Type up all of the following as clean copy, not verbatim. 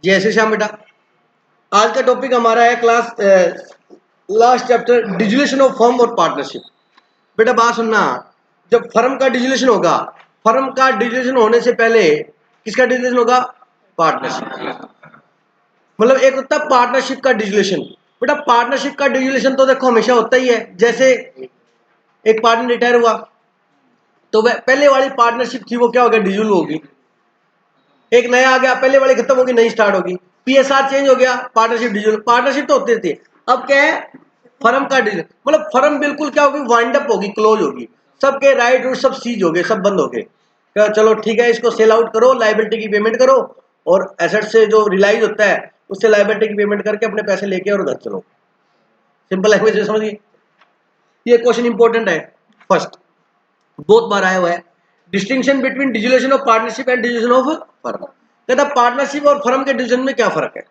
जय श्री श्याम बेटा। आज का टॉपिक हमारा है class last chapter dissolution of firm और पार्टनरशिप। बेटा बात सुनना, जब फर्म का डिसोल्यूशन होगा, फर्म का डिसोल्यूशन होने से पहले किसका डिसोल्यूशन होगा? पार्टनरशिप। मतलब एक होता है पार्टनरशिप का डिसोल्यूशन। बेटा पार्टनरशिप का डिसोल्यूशन तो देखो हमेशा होता ही है। जैसे एक पार्टनर रिटायर हुआ तो वह पहले वाली पार्टनरशिप थी वो क्या हो गया? डिसोल्व होगी। एक नया आ गया, पहले वाली खत्म होगी, नई स्टार्ट होगी। पीएसआर चेंज हो गया, पार्टनरशिप डिसोल्व। पार्टनरशिप तो होती रहती है। अब क्या है? फर्म का डिसोल्व, मतलब फर्म बिल्कुल क्या होगी? वाइंड अप होगी, क्लोज होगी। सबके राइट रूट सब सीज हो गए, सब बंद हो गए। चलो ठीक है, इसको सेल आउट करो, लायबिलिटी की पेमेंट करो और एसेट से जो रिलाइज होता है उससे लायबिलिटी की पेमेंट करके अपने पैसे लेके और घर चलो। सिंपल लैंग्वेज में समझिए। ये क्वेश्चन इंपॉर्टेंट है, फर्स्ट बहुत बार आया हुआ है। Distinction between dissolution of partnership and dissolution of firm. कहता पार्टनरशिप और फर्म के डिसीजन में क्या फर्क है?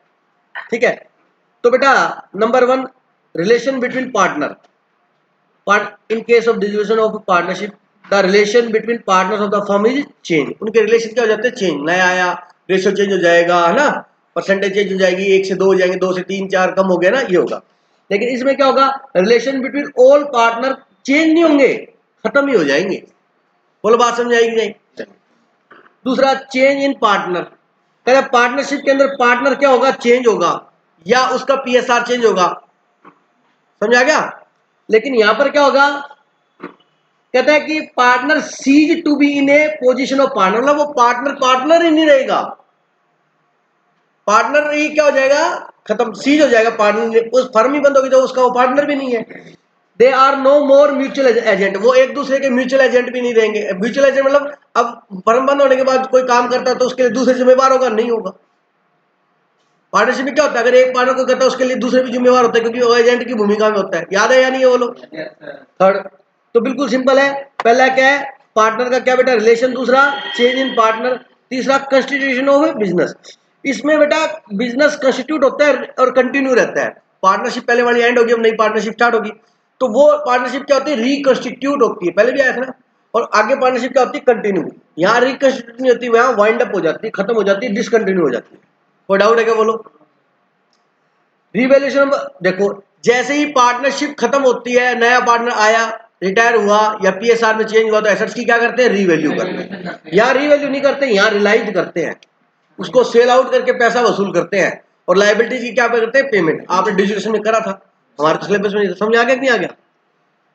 ठीक है, तो बेटा number one, relation between partner. In case of dissolution of partnership the relation between partners of the firm is change. उनके रिलेशन क्या हो जाते हैं? चेंज। नया आया, रेशियो चेंज हो जाएगा, है ना, परसेंटेज चेंज हो जाएगी, 1 से 2 हो जाएंगे, 2 से 3 4 कम हो गया ना, ये होगा। लेकिन इसमें क्या होगा? Relation between all partner change नहीं होंगे, खत्म ही हो जाएंगे। बोलो बात समझ आएगी नहीं? दूसरा, चेंज इन पार्टनर। कहता पार्टनरशिप के अंदर पार्टनर क्या होगा? चेंज होगा या उसका पीएसआर चेंज होगा। समझ आ गया? लेकिन यहां पर क्या होगा? कहता है कि partner ceases to be in a position of partner, मतलब वो पार्टनर पार्टनर ही नहीं रहेगा। पार्टनर ही क्या हो जाएगा? खत्म, सीज हो जाएगा। पार्टनर उस फर्म ही बंद होगी तो उसका वो पार्टनर भी नहीं है। They are no more mutual agent, वो एक दूसरे के म्यूचुअल एजेंट भी नहीं रहेंगे। म्यूचुअल एजेंट मतलब अब फर्म बंद होने के बाद कोई काम करता है तो उसके लिए दूसरे जिम्मेवार होगा? नहीं होगा। पार्टनरशिप में क्या होता है? अगर एक पार्टनर को करता है उसके लिए दूसरे भी जिम्मेवार होता है, क्योंकि वो एजेंट की भूमिका में होता है। याद है या नहीं है वो लोग? थर्ड, तो बिल्कुल सिंपल है। पहला क्या है? पार्टनर का क्या बेटा? रिलेशन। दूसरा, चेंज इन पार्टनर। तीसरा, कंस्टिट्यूशन ऑफ बिजनेस। इसमें बेटा बिजनेस कंस्टिट्यूट होता है और कंटिन्यू रहता है। पार्टनरशिप पहले वाली एंड होगी, अब नई पार्टनरशिप स्टार्ट होगी, तो वो पार्टनरशिप क्या होती है? रिकंस्टिट्यूट होती है। पहले भी आया था ना। और आगे पार्टनरशिप क्या होती है? कंटिन्यू। यहाँ रिकंस्टिट्यूट नहीं होती, वहां वाइंड अप हो जाती है, खत्म हो जाती है, डिसकंटिन्यू हो जाती है। कोई डाउट है क्या? बोलो। रिवैल्यूएशन देखो, जैसे ही पार्टनरशिप खत्म होती है, नया पार्टनर आया, रिटायर हुआ या पीएसआर में चेंज हुआ, तो एसेट्स की क्या करते हैं? रीवैल्यू करते हैं। यहाँ रीवैल्यू नहीं करते, यहाँ रिलाइज करते हैं, उसको सेल आउट करके पैसा वसूल करते हैं। और लायबिलिटी की क्या करते हैं? पेमेंट। आपने डिस्कशन में करा था, हमारे तो सिलेबस में समझ आ गया कि नहीं आ गया?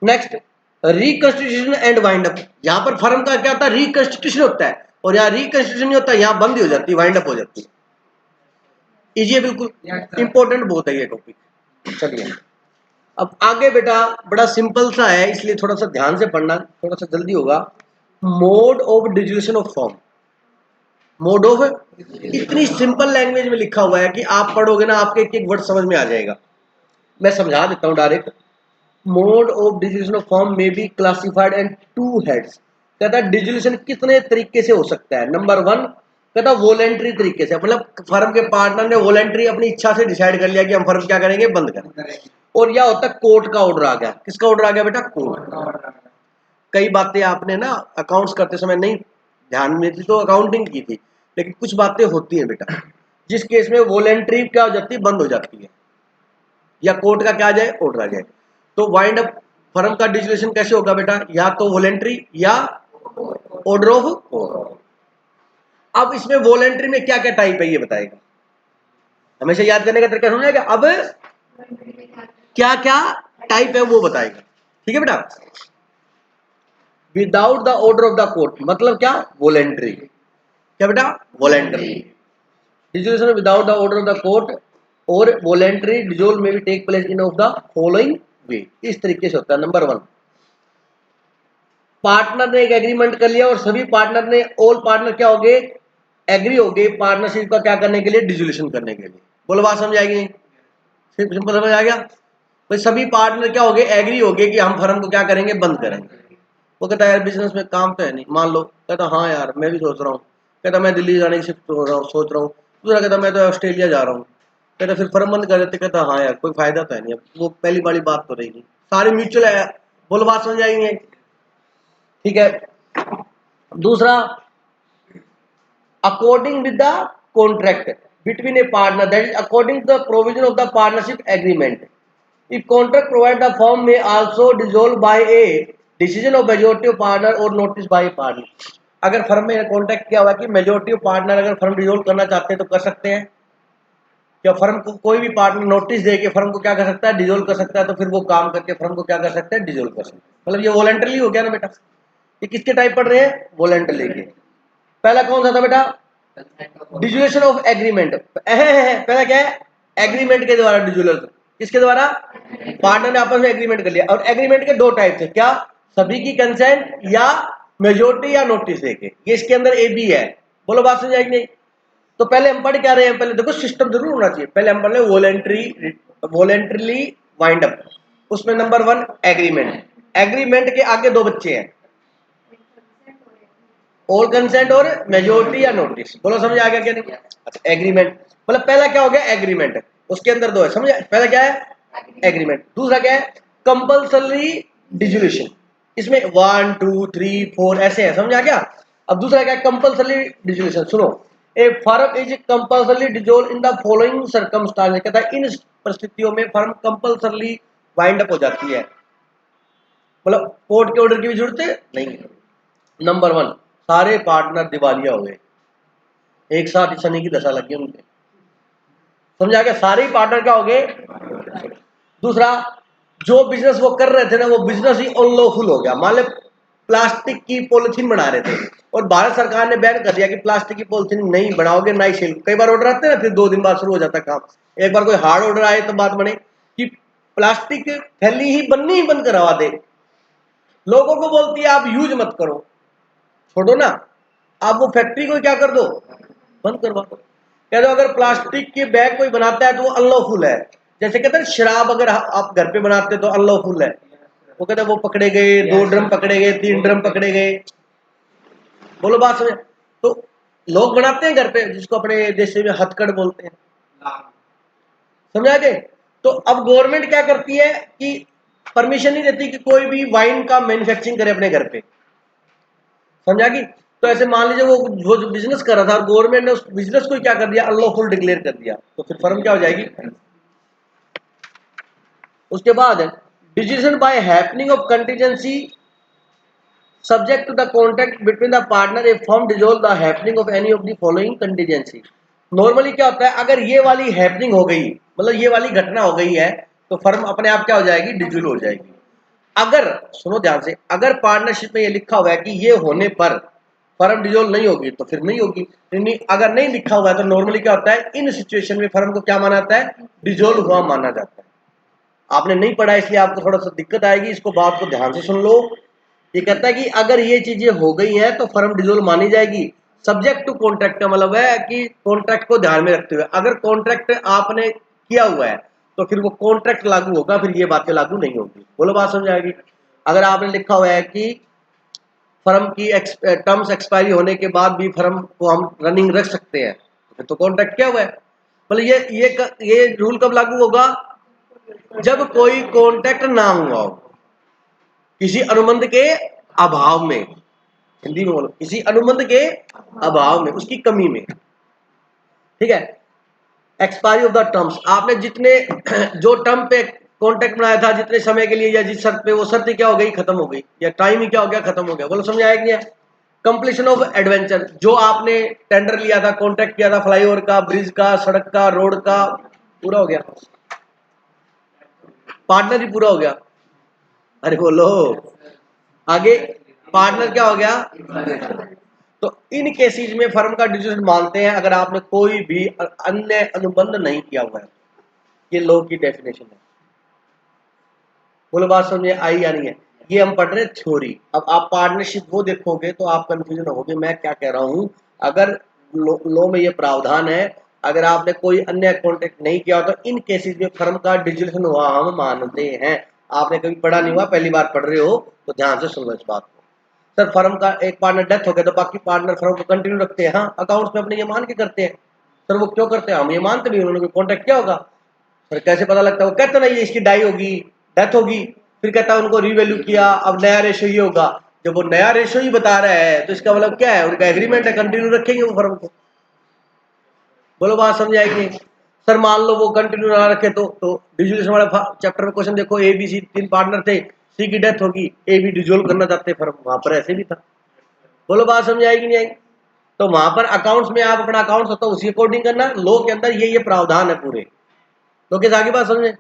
Next, reconstitution and wind up. यहाँ पर फर्म का क्या होता है? रिकंस्टिट्यूशन होता है, और यहाँ रिकंस्टिट्यूशन नहीं होता, यहाँ बंद ही हो जाती है, वाइंड अप हो जाती है। इजी है बिल्कुल, इंपॉर्टेंट बहुत है ये टॉपिक। चलिए अब आगे बेटा, बड़ा सिंपल सा है इसलिए थोड़ा सा ध्यान से पढ़ना, थोड़ा सा जल्दी होगा। Mode of dissolution of firm. Mode of, इतनी सिंपल लैंग्वेज में लिखा हुआ है कि आप पढ़ोगे ना, आपके एक एक वर्ड समझ में आ जाएगा। मैं समझा देता हूं direct. Mode of dissolution of firm में be classified and two heads. कहता है डिसोल्यूशन कितने तरीके से हो सकता है। नंबर वन, कहता वॉलेंट्री तरीके से, मतलब फर्म के पार्टनर ने वॉलेंट्री अपनी इच्छा से डिसाइड कर लिया कि हम फर्म क्या करेंगे? बंद करेंगे। और यह होता है कोर्ट का ऑर्डर आ गया। किसका ऑर्डर आ गया बेटा? कोर्ट। कई बातें आपने ना अकाउंट्स करते समय नहीं ध्यान में थी तो अकाउंटिंग की थी, लेकिन कुछ बातें होती हैं बेटा जिस केस में वॉलेंट्री क्या हो जाती है? बंद हो जाती है, या कोर्ट का क्या आ जाए? ऑर्डर आ जाए। तो वाइंड अप फर्म का डिसोल्यूशन कैसे होगा बेटा? या तो वॉलेंट्री या ऑर्डर ऑफ कोर्ट। अब इसमें वॉलेंट्री में क्या क्या टाइप है ये बताएगा, हमेशा याद करने का तरीका समझेगा। अब क्या क्या टाइप है वो बताएगा, ठीक है बेटा। Without the order of the court मतलब क्या? वॉलेंट्री। क्या बेटा? Voluntary. Dissolution without the order of the court और वॉलेंट्री डिसोल्व में भी take place in of the following way. इस तरीके से होता है। नंबर वन, पार्टनर ने एक एग्रीमेंट कर लिया और सभी पार्टनर ने, ऑल पार्टनर क्या हो गए? एग्री हो गए पार्टनरशिप का क्या करने के लिए? डिसोल्यूशन करने के लिए। बोलो बात समझ आएगी नहीं? सिंपल समझ आ गया भाई। सभी पार्टनर क्या हो गए? एग्री हो गए कि हम फर्म को क्या करेंगे? बंद करेंगे। वो कहता है यार बिजनेस में काम तो है नहीं, मान लो। कहता हाँ यार मैं भी सोच रहा हूँ। कहता मैं दिल्ली जाने की शिफ्ट हो रहा हूँ, सोच रहा हूँ। दूसरा कहता मैं तो ऑस्ट्रेलिया जा रहा हूँ। कहता फिर फर्म बंद कर देते। कहता हाँ यार कोई फायदा तो है नहीं, अब वो पहली वाली बात तो रहेगी, सारी म्यूचुअल है। बोलो बात समझ आएंगे? ठीक है। दूसरा, according with the contract. between a partner, that is according to the provision of the partnership agreement. If contract provide, the firm may also dissolve by a decision of majority of partner or notice by a partner. अगर firm में contract किया हुआ कि majority of partner अगर firm dissolve करना चाहते हैं तो कर सकते हैं, क्या फर्म को कोई भी पार्टनर नोटिस दे के फर्म को क्या कर सकता है, डिसोल्व कर सकता है, तो फिर वो काम करके फर्म को क्या कर सकते हैं, डिसोल्व कर सकते हैं। मतलब ये वॉलंटरली हो गया ना बेटा। ये किसके टाइप पढ़ रहे हैं, वॉलंटरली के। पहला कौन सा था बेटा, डिजुलेशन ऑफ एग्रीमेंट। पहला क्या है, एग्रीमेंट के द्वारा डिजुलेशन, किसके द्वारा, पार्टनर ने आपस में एग्रीमेंट कर लिया। और एग्रीमेंट के दो टाइप थे, क्या, सभी की कंसेंट या मेजोरिटी या नोटिस देके, ये इसके अंदर ए बी है। बोलो बात समझ आएगी नहीं। तो पहले हम पढ़ क्या रहे हैं, पहले देखो सिस्टम जरूर होना चाहिए। पहले हम पढ़ रहे वॉलेंटरी वाइंड अप, उसमें नंबर 1 एग्रीमेंट। एग्रीमेंट के आगे दो बच्चे हैं, ऑल कंसेंट और मेजोरिटी या नोटिस। बोलो समझ आ गया क्या नहीं। अच्छा एग्रीमेंट, मतलब पहला क्या हो गया, एग्रीमेंट, उसके अंदर दो है, समझ। पहला क्या है, एग्रीमेंट। दूसरा क्या है, कंपल्सरी डिजुलेशन, इसमें 1 2 3 4 ऐसे है, समझ आ गया। अब दूसरा क्या है, कंपल्सरी डिजुलेशन। सुनो, a firm is compulsory dissolve in the following circumstance, कहता है इन परिस्थितियों में फर्म कंपल्सरी वाइंड अप हो जाती है, मतलब कोर्ट के ऑर्डर की भी जरूरत नहीं है। नंबर 1, सारे पार्टनर दिवालिया हो गए, एक साथ शनि की दशा लगी उनके, समझा गया, सारे ही पार्टनर क्या हो गए। दूसरा, जो बिजनेस वो कर रहे थे ना, वो बिजनेस ही अनलॉफुल हो गया। मान लो प्लास्टिक की पॉलिथीन बना रहे थे और भारत सरकार ने बैन कर दिया कि प्लास्टिक की पॉलिथीन नहीं बनाओगे, ना ही सेल। कई बार ऑर्डर आते हैं ना, फिर 2 दिन बाद शुरू हो जाता है काम। एक बार कोई हार्ड ऑर्डर आए तो बात बने कि प्लास्टिक थैली ही बननी ही बंद करवा दे। लोगों को बोलती है आप यूज मत करो, छोड़ो ना, आप वो फैक्ट्री को क्या कर दो, बंद करवा दो। कह दो अगर प्लास्टिक के बैग कोई बनाता है तो वो अनलॉफुल है। जैसे कहते हैं शराब अगर आप घर पे बनाते तो अनलॉफुल है, वो कहते हैं वो पकड़े गए, 2 ड्रम पकड़े गए, 3 ड्रम पकड़े गए। बोलो बात समझ। तो लोग बनाते हैं घर पे, जिसको अपने देश में हथकड़ बोलते हैं, समझा गए। तो अब गवर्नमेंट क्या करती है कि परमिशन नहीं देती कि कोई भी वाइन का मैन्युफैक्चरिंग करे अपने घर पे, समझा की। तो ऐसे मान लीजिए वो जो बिजनेस कर रहा था और गवर्नमेंट ने उस बिजनेस को क्या कर दिया, अनलॉफुल डिक्लेयर कर दिया, तो फिर फर्म क्या हो जाएगी। उसके बाद decision by happening of contingency subject to the contract between the partner, a firm dissolve the happening of any of the following contingency. Normally क्या होता है, अगर ये वाली हैपनिंग हो गई, मतलब ये वाली घटना हो गई है, तो फर्म अपने आप क्या हो जाएगी, डिसॉल्व हो जाएगी। अगर, सुनो ध्यान से, अगर पार्टनरशिप में ये लिखा हुआ है कि ये होने पर फर्म डिसॉल्व नहीं होगी तो फिर नहीं होगी। नहीं, अगर नहीं लिखा हुआ है तो नॉर्मली क्या होता है, इन सिचुएशन में फर्म को क्या माना जाता है, डिसॉल्व हुआ माना जाता है। आपने नहीं पढ़ा इसलिए आपको थोड़ा सा दिक्कत आएगी, इसको बात को ध्यान से सुन लो। ये कहता है कि अगर ये चीजें हो गई हैं तो फर्म डिसॉल्व मानी जाएगी। सब्जेक्ट टू कॉन्ट्रैक्ट का मतलब है कि कॉन्ट्रैक्ट को ध्यान में रखते हुए, अगर कॉन्ट्रैक्ट आपने किया हुआ है तो फिर वो कॉन्ट्रैक्ट लागू होगा, फिर ये बातें लागू नहीं होगी। बोलो बात समझ आएगी। अगर आपने लिखा हुआ है कि फर्म की टर्म्स एक्सपायरी होने के बाद भी फर्म को हम रनिंग रख सकते हैं, फिर तो कॉन्ट्रैक्ट क्या हुआ है। मतलब ये रूल कब लागू होगा, जब कोई कॉन्ट्रैक्ट ना हुआ हो, किसी अनुबंध के अभाव में, हिंदी में बोलो, किसी अनुबंध के अभाव में, उसकी कमी में, ठीक है। एक्सपायरी ऑफ द टर्म्स, आपने जितने जो टर्म पे कॉन्ट्रैक्ट बनाया था जितने समय के लिए या जिस शर्त पे, वो शर्त क्या हो गई, खत्म हो गई, या टाइम ही क्या हो गया, खत्म हो गया। बोलो समझ आएगी। कंप्लीशन ऑफ एडवेंचर, जो आपने टेंडर लिया था, कॉन्ट्रैक्ट किया था फ्लाईओवर का, ब्रिज का, सड़क का, रोड का, पूरा हो गया, पार्टनर ही पूरा हो गया। अरे बोलो आगे, पार्टनर क्या हो गया। तो इन केसेस में फर्म का डिसीजन मानते हैं अगर आपने कोई भी अन्य अनुबंध नहीं किया हुआ है। ये लॉ की डेफिनेशन है। बोलो बात समझे आई या नहीं है। ये हम पढ़ रहे हैं थ्योरी। अब आप पार्टनरशिप वो देखोगे तो आप कंफ्यूजन होगे मैं क्या कह रहा हूं। अगर लॉ में ये प्रावधान है, अगर आपने कोई अन्य कॉन्ट्रैक्ट नहीं किया तो इन केसेस में फर्म का डिसीजन हुआ हम मानते हैं। आपने कभी पढ़ा नहीं हुआ, पहली बार पढ़ रहे हो तो ध्यान से सुनो इस बात को। सर फर्म का एक पार्टनर डेथ हो गया तो बाकी पार्टनर फर्म को कंटिन्यू रखते हैं, हाँ अकाउंट्स में अपने ये मान के करते हैं। सर वो क्यों करते हैं, हम ये मानते नहीं उन्होंने कोई कॉन्ट्रैक्ट किया होगा। फिर कैसे पता लगता है, वो कहते नहीं इसकी डाई होगी, डेथ होगी, फिर कहता है उनको रीवैल्यू किया, अब नया रेशो ये होगा। जब वो नया रेशो ही बता रहा है तो इसका मतलब क्या है, उनका एग्रीमेंट है, कंटिन्यू रखेंगे वो फर्म को। बोलो बात समझ आएगी। सर मान लो वो कंटिन्यू ना रखे तो डिजोल्यूशन वाले चैप्टर में क्वेश्चन देखो, ए बी सी 3 पार्टनर थे, सी की डेथ होगी, ए बी डिजोल्व करना चाहते फर्म, वहां पर ऐसे भी था। बोलो बात समझ आएगी नहीं आएगी। तो वहां पर अकाउंट्स में आप अपना अकाउंट्स होता है उसी अकॉर्डिंग करना, लॉ के अंदर ये प्रावधान है पूरे। तो किस आगे बात समझे।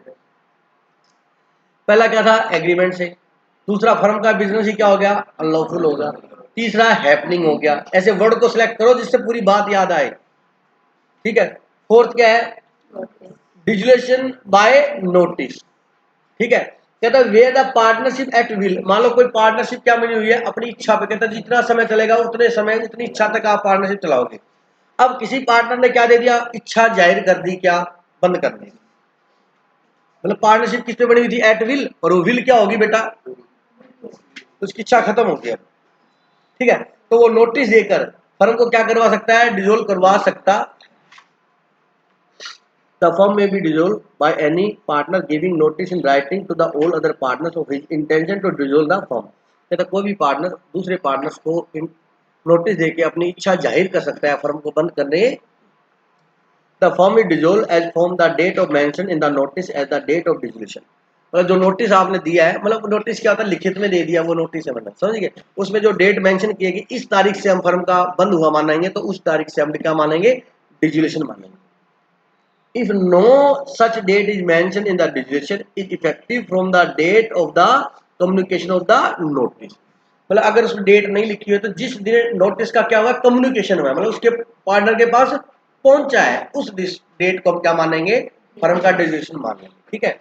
पहला क्या था, एग्रीमेंट से। दूसरा फर्म का बिजनेस ही क्या हो गया, अनलॉफुल हो गया। तीसरा हैपनिंग हो गया। ऐसे वर्ड को सिलेक्ट करो जिससे पूरी बात याद आए, ठीक है। फोर्थ क्या है, डिजुलेशन बाय नोटिस, ठीक है। कहता है way the partnership at will, मान लो कोई पार्टनरशिप क्या बनी हुई है अपनी इच्छा पे, कहता है जितना समय चलेगा उतने समय उतनी इच्छा तक आप पार्टनरशिप चलाओगे। अब किसी पार्टनर ने क्या दे दिया, इच्छा जाहिर कर दी, क्या, बंद कर दी। मतलब पार्टनरशिप किस पे बनी हुई थी, एट विल, और वो विल क्या होगी बेटा, उसकी इच्छा खत्म हो गई अब, ठीक है। तो वो नोटिस देकर फर्म को क्या करवा सकता है, डिसॉल्व करवा सकता। The firm may be dissolved by any partner giving notice in writing to the all other partners of his intention to dissolve the firm। कहता कोई भी पार्टनर दूसरे पार्टनर्स को नोटिस देके अपनी इच्छा जाहिर कर सकता है फर्म को बंद करने। The firm is dissolve as from the date of mention in the notice as the date of dissolution. मतलब जो नोटिस आपने दिया है, मतलब नोटिस क्या होता है, लिखित में दे दिया वो नोटिस है, मतलब समझ गए। उसमें जो डेट मेंशन की गई, इस तारीख से हम फर्म का बंद हुआ मानेंगे, तो उस तारीख से हम क्या मानेंगे, डिसोल्यूशन मानेंगे। If no such date is mentioned in the decision, is effective from the date of the communication of the notice। मतलब अगर उसमें डेट नहीं लिखी हुई तो जिस दिन नोटिस का क्या हुआ, कम्युनिकेशन हुआ, मतलब उसके पार्टनर के पास पहुंचा है, उस डेट को हम क्या मानेंगे, फर्म का डिसीजन मानेंगे, ठीक है।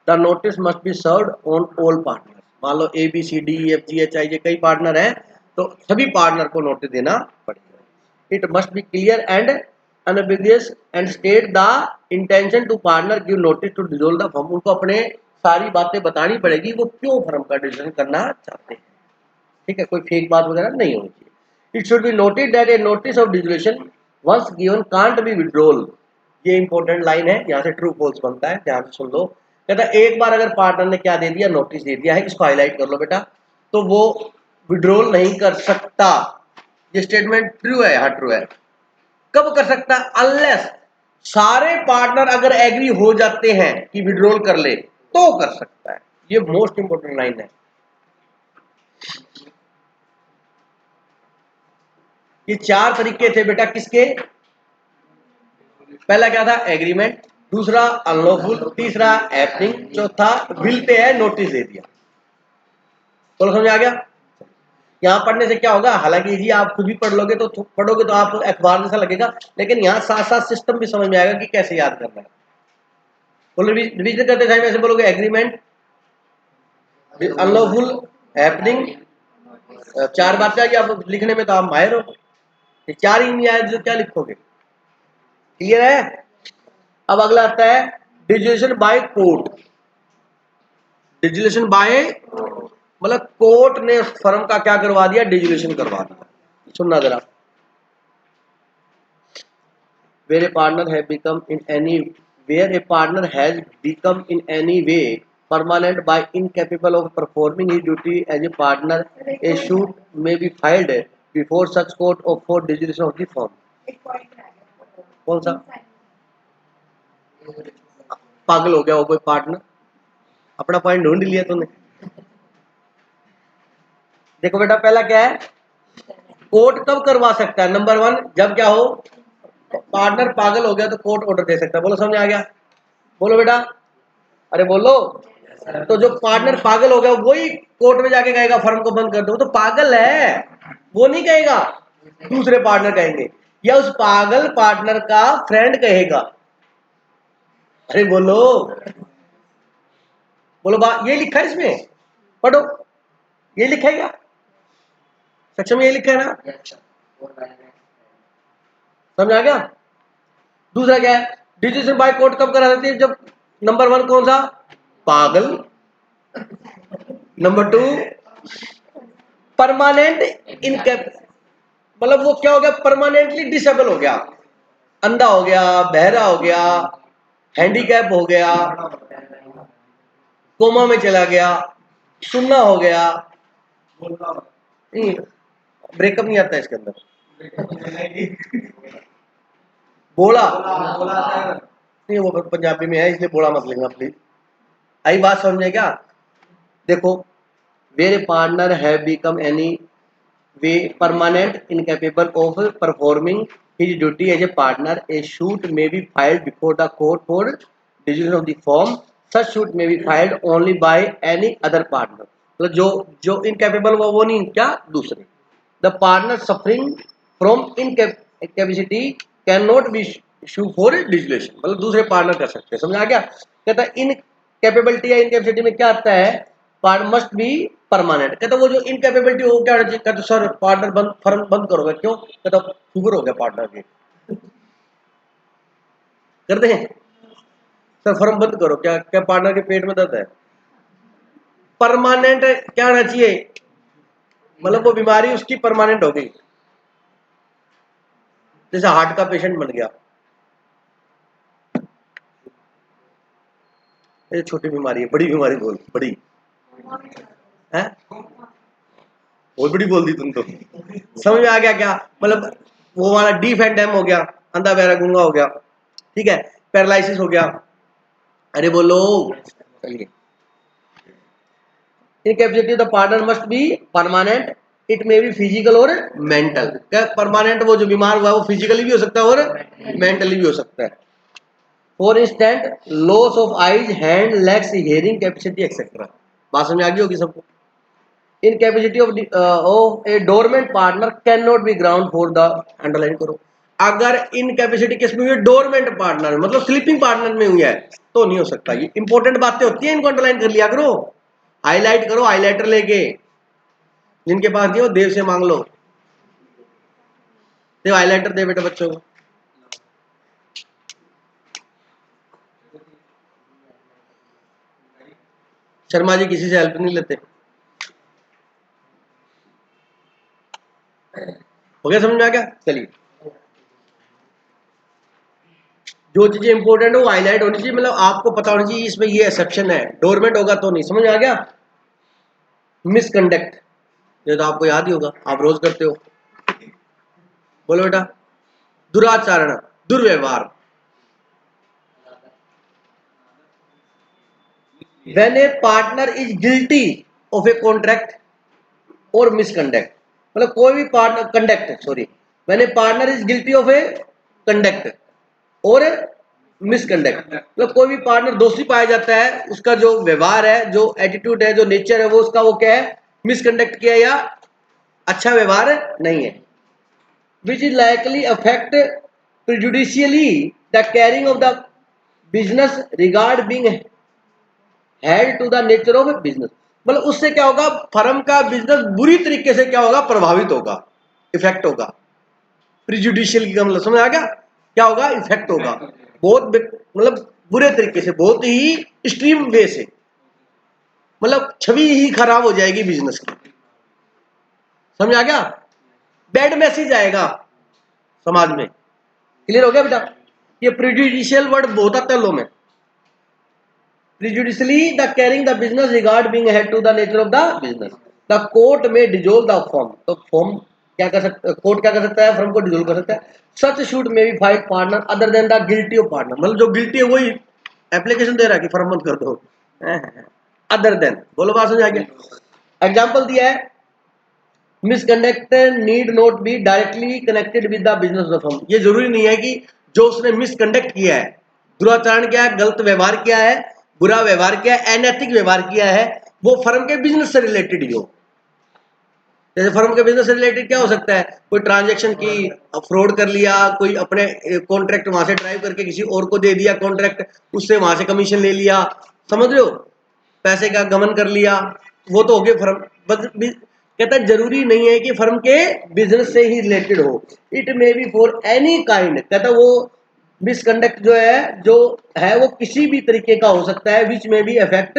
The notice must be served on all partner. मान लो A B C D E F G H I J कई पार्टनर हैं, तो सभी पार्टनर को नोटिस देना पड़ेगा। It must be clear and unambiguous and state the intention to partner give notice to dissolve the firm। उनको अपने सारी बातें बतानी पड़ेगी, वो क्यों फर्म का डिसीजन करना चाहते हैं, ठीक है। कोई फेक बात वगैरह नहीं होनी चाहिए। It should be noted that a notice of dissolution once given can't be withdrawal. ये इंपॉर्टेंट लाइन है, यहाँ से ट्रू फॉल्स बनता है, ध्यान से सुन लो। कहता है एक बार अगर पार्टनर ने क्या दे दिया, नोटिस दे दिया है, इसको हाईलाइट कर लो बेटा, तो वो विड्रॉल नहीं कर सकता। ये स्टेटमेंट ट्रू है, हाँ ट्रू है। कब कर सकता है, अनलेस सारे पार्टनर अगर एग्री हो जाते हैं कि विड्रॉल कर ले तो कर सकता है। ये मोस्ट इंपोर्टेंट लाइन है। ये चार तरीके थे बेटा किसके, पहला क्या था, एग्रीमेंट, दूसरा अनलॉफुल, तीसरा हैपनिंग, चौथा विल पे है, नोटिस दे दिया। तो समझ आ गया। यहाँ पढ़ने से क्या होगा, हालांकि जी आप खुद भी पढ़ लोगे तो पढ़ोगे तो आप अखबार जैसा लगेगा, लेकिन यहाँ साथ साथ सिस्टम भी समझ में आएगा कि कैसे याद करना है। बोलो रिवीजन करते टाइम ऐसे बोलोगे, एग्रीमेंट, अनलॉफुल, हैपनिंग, चार बातें आ गई। आप लिखने में तो आप माहिर हो, ये चार ही नहीं आए तो क्या लिखोगे, क्लियर है। अब अगला आता है डिजुलेशन बाय कोर्ट। डिजुलेशन बाय मतलब कोर्ट ने फर्म का क्या करवा दिया, डिजुलेशन करवा दिया। सुनना जरा, where a partner has become in any where a partner has become in any way permanent by incapable of performing his duty as a partner, a suit may be filed before such court of for dissolution of the firm। कौन सा, पागल हो गया वो कोई partner, अपना point ढूंढ लिया तूने। देखो बेटा पहला क्या है, कोर्ट कब करवा सकता है, नंबर वन जब क्या हो, पार्टनर पागल हो गया तो कोर्ट ऑर्डर दे सकता है। बोलो समझ आ गया, बोलो बेटा, अरे बोलो। तो जो पार्टनर पागल हो गया वही कोर्ट में जाके कहेगा फर्म को बंद कर दो, तो पागल है, वो नहीं कहेगा, दूसरे पार्टनर कहेंगे, या उस पागल पार्टनर का फ्रेंड कहेगा। अरे बोलो, बोलो बात, ये लिखा है इसमें, पढ़ो, ये लिखा है क्या सेक्शन में, ये लिखा है ना, समझ आ गया। दूसरा क्या है, डिसीजन बाय कोर्ट कब करा सकती है, जब नंबर वन कौन सा, पागल, नंबर टू परमानेंट इनकेप, मतलब वो क्या हो गया, परमानेंटली डिसेबल हो गया, अंधा हो गया, बहरा हो गया, हैंडीकैप हो गया, कोमा में चला गया, सुनना हो गया, नहीं ब्रेकअप नहीं आता इसके अंदर, बोला नहीं, वो पंजाबी में है इसलिए बोला मत लेना प्लीज। आई बात समझे क्या? देखो, where partner have become any way permanent incapable of performing his duty as a partner, a suit may be filed before the court for decision of the form, such suit may be filed only by any other partner. मतलब जो जो incapable हुआ वो नहीं, क्या दूसरे। The partner suffering from incapacity can not be issue for dissolution, मतलब दूसरे पार्टनर कर सकते हैं। समझ आ गया? कहता है इनकेपेबिलिटी या इनकेपेसिटी में क्या आता है, पार्ट मस्ट बी परमानेंट। कहता वो जो इनकेपेबिलिटी हो क्या होना चाहिए, कहते सर पार्टनर बंद, फर्म बंद करोगे क्यों? कहता शुगर हो गया पार्टनर के, कर दे सर फर्म बंद करो, क्या क्या पार्टनर के पेट में दर्द है। परमानेंट क्या होना चाहिए, मतलब वो बीमारी उसकी परमानेंट हो गई। जैसे हार्ट का पेशेंट बन गया, ये छोटी बीमारी है, बड़ी बीमारी बोल, बड़ी है, बहुत बड़ी बोल दी तुम तो। समझ में आ गया क्या? मतलब वो वाला डीफ एंड डेम हो गया, अंधा बहरा गूंगा हो गया, ठीक है, पैरालिसिस हो गया। अरे बोलो, चलिए। Incapacity the partner must be permanent, it may be physical और मेंटल। क्या परमानेंट, वो जो बीमार हुआ है वो फिजिकली भी हो सकता है और मेंटली भी हो सकता है। For instant loss of eyes, hand, legs, hearing capacity etcetera. बात समझ आ गई होगी सबको। Incapacity of a dormant partner can not be ground for the, underline करो, अगर इनकैपेसिटी किस में हुई है, डोरमेंट पार्टनर मतलब स्लीपिंग पार्टनर में हुई है तो नहीं हो सकता। ये इंपॉर्टेंट बातें होती है, इनको अंडरलाइन कर लिया करो, हाईलाइट करो हाईलाइटर लेके। जिनके पास नहीं हो देव से मांग लो, देव हाईलाइटर दे बेटा बच्चों को। शर्मा जी किसी से हेल्प नहीं लेते। हो गया समझ में आ गया? चलिए, जो चीजें इंपॉर्टेंट है वो हाईलाइट होनी चाहिए, मतलब आपको पता होना चाहिए इसमें ये एक्सेप्शन है, डोरमेंट होगा तो नहीं। समझ में आ गया? मिसकंडक्ट, ये तो आपको याद ही होगा, आप रोज करते हो। बोलो बेटा। दुराचरण, दुर्व्यवहार। When A partner is guilty of a contract और मिसकंडक्ट, मतलब कोई भी partner conduct, sorry, when A partner is guilty of A conduct और मिसकंडक्ट, मतलब कोई भी पार्टनर दोषी पाया जाता है, उसका जो व्यवहार है, जो एटीट्यूड है, जो नेचर है, वो उसका वो क्या है, मिसकंडक्ट किया या अच्छा व्यवहार नहीं है। Which is likely affect prejudicially the carrying of the business regard being held to the nature of business, मतलब उससे क्या होगा, फर्म का बिजनेस बुरी तरीके से क्या होगा, प्रभावित होगा, इफेक्ट होगा। प्रिजुडिशियल की मतलब समझ आ गया, क्या होगा, इफेक्ट होगा, बहुत मतलब बुरे तरीके से, बहुत ही एक्सट्रीम वे से, मतलब छवि ही खराब हो जाएगी बिजनेस की। समझ आ गया? बैड मैसेज आएगा समाज में। क्लियर हो गया बेटा? ये प्रिजुडिशियल वर्ड बहुत आता है लो में। Prejudicially the carrying the business regard being head to the nature of the business, the court may dissolve the firm, तो फॉर्म क्या कर सकता, कोर्ट क्या कर सकता है, फर्म को डिसोल्व कर सकता है। Such suit may be fight partner other than the guilty of partner, मतलब जो गिल्टी है वही एप्लीकेशन दे रहा है कि फर्म बंद कर दो, अदर देन। बोलो बात समझ आ गया? एग्जाम्पल दिया है, misconduct need not be directly connected with the business of firm, ये जरूरी नहीं है कि जो उसने मिसकंडक्ट किया है, दुराचरण किया है, गलत व्यवहार किया है, बुरा व्यवहार किया है, अनैतिक व्यवहार किया है, वो फर्म के बिजनेस से रिलेटेड ही हो। जैसे फर्म के बिजनेस से रिलेटेड क्या हो सकता है, कोई ट्रांजैक्शन की, फ्रॉड कर लिया, कोई अपने कॉन्ट्रैक्ट वहां से ड्राइव करके किसी और को दे दिया कॉन्ट्रैक्ट, उससे वहां से कमीशन ले लिया, समझ रहे हो, पैसे का गमन कर लिया, वो तो हो गए फर्म। कहता है जरूरी नहीं है कि फर्म के बिजनेस से ही रिलेटेड हो, it may be for any kind, कहता वो मिसकंडक्ट जो है वो किसी भी तरीके का हो सकता है, विच में भी affect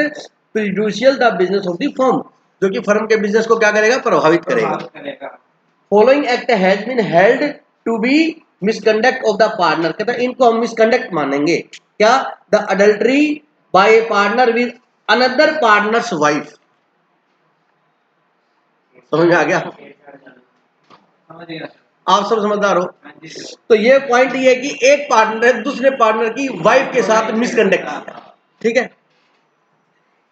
prejudicial the business of the firm, जो कि फर्म के बिजनेस को क्या करेगा, प्रभावित करेगा। Following act has been held to be misconduct of the partner, कहता है इनको हम मिसकंडक्ट मानेंगे। क्या? The adultery by a partner with another partner's wife. समझ में आ गया? आप सब समझदार हो। तो ये पॉइंट ये है कि एक पार्टनर है दूसरे पार्टनर की वाइफ के साथ मिसकंडक्ट किया, ठीक है,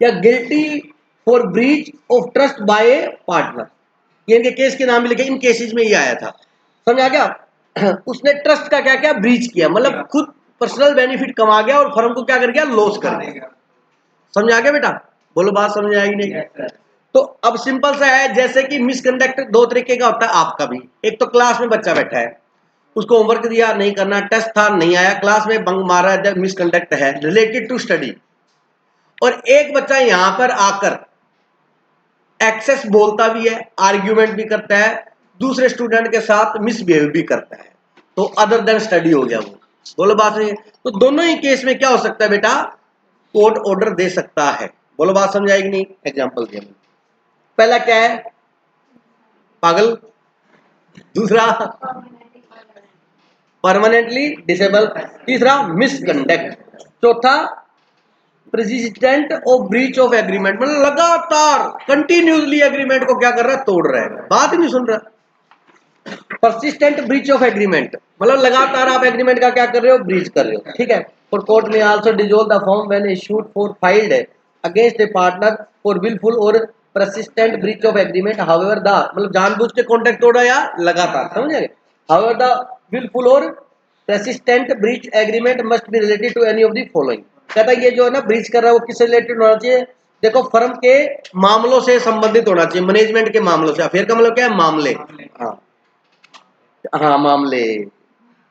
या guilty for breach of trust bye a partner, ये इनके केस के नाम भी लिखे, इन केसेस में ये आया था, समझ आ गया। उसने ट्रस्ट का क्या क्या ब्रीच किया, मतलब खुद पर्सनल बेनिफिट कमा गया और फर्म को क्या कर गया, लॉस कर दिया। समझ आ गया बेटा, बोलो बात समझ आएगी नहीं। तो अब सिंपल सा है, जैसे कि मिसकंडक्ट दो तरीके का होता है, आपका भी एक तो क्लास में बच्चा बैठा है, उसको होमवर्क दिया नहीं करना, टेस्ट था नहीं आया, क्लास में बंक मारा है, मिसकंडक्ट है रिलेटेड टू स्टडी। और एक बच्चा यहां पर आकर एक्सेस बोलता भी है, आर्ग्यूमेंट भी करता है, दूसरे स्टूडेंट के साथ मिसबिहेव भी करता है, तो अदर देन स्टडी हो गया वो, बोलो बात नहीं। तो दोनों ही केस में क्या हो सकता है बेटा, कोर्ट ऑर्डर दे सकता है, बोलो बात समझ आएगी नहीं। एग्जांपल दिया मैंने, पहला क्या है, पागल, दूसरा परमानेंटली डिसेबल, तीसरा मिसकंडक्ट, चौथा president of breach of agreement, मतलब लगातार कंटिन्यूसली एग्रीमेंट को क्या कर रहा है, तोड़ रहा है, बात ही नहीं सुन रहा। परसिस्टेंट ब्रीच ऑफ एग्रीमेंट, मतलब लगातार आप एग्रीमेंट का क्या कर रहे हो, ब्रीच कर रहे हो, ठीक है। फॉर कोर्ट में also dissolve the firm when issued for filed against a partner for wilful और persistent breach of agreement, however the, मतलब जानबूझ के कॉन्ट्रैक्ट तोड़ा या लगातार, समझ गए। हाउएवर द विलफुल और persistent breach agreement must be related to any of the following, कहता है ये जो है ना ब्रीच कर रहा है वो किससे रिलेटेड होना चाहिए, देखो फर्म के मामलों से संबंधित होना चाहिए, मैनेजमेंट के मामलों से, अफेयर का मतलब क्या है, मामले, हाँ हाँ मामले,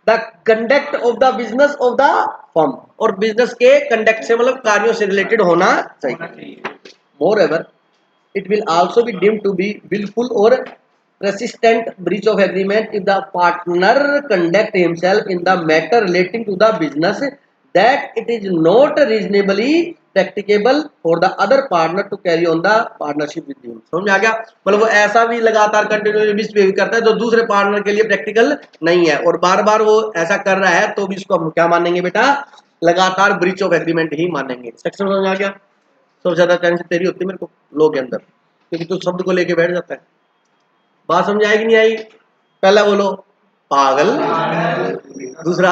the conduct of the business of the firm, और बिजनेस के कंडक्ट से मतलब कार्यों से रिलेटेड होना चाहिए। Moreover it will also be deemed to be wilful और persistent breach of agreement if the partner conduct himself in the matter relating to the business that it is not reasonably practicable for the other partner to carry on the partnership with him। समझ आ गया, मतलब वो ऐसा भी लगातार continue misbehave करता है जो दूसरे पार्टनर के लिए प्रैक्टिकल नहीं है, और बार बार वो ऐसा कर रहा है, तो भी इसको हम क्या मानेंगे बेटा, लगातार ब्रीच ऑफ एग्रीमेंट ही मानेंगे। सेक्शन समझ आ गया। सबसे ज्यादा टेंशन तेरी होती है मेरे को लो के अंदर, क्योंकि तू शब्द को लेके बैठ जाता है। बात समझ आएगी नहीं आई, पहला बोलो पागल, दूसरा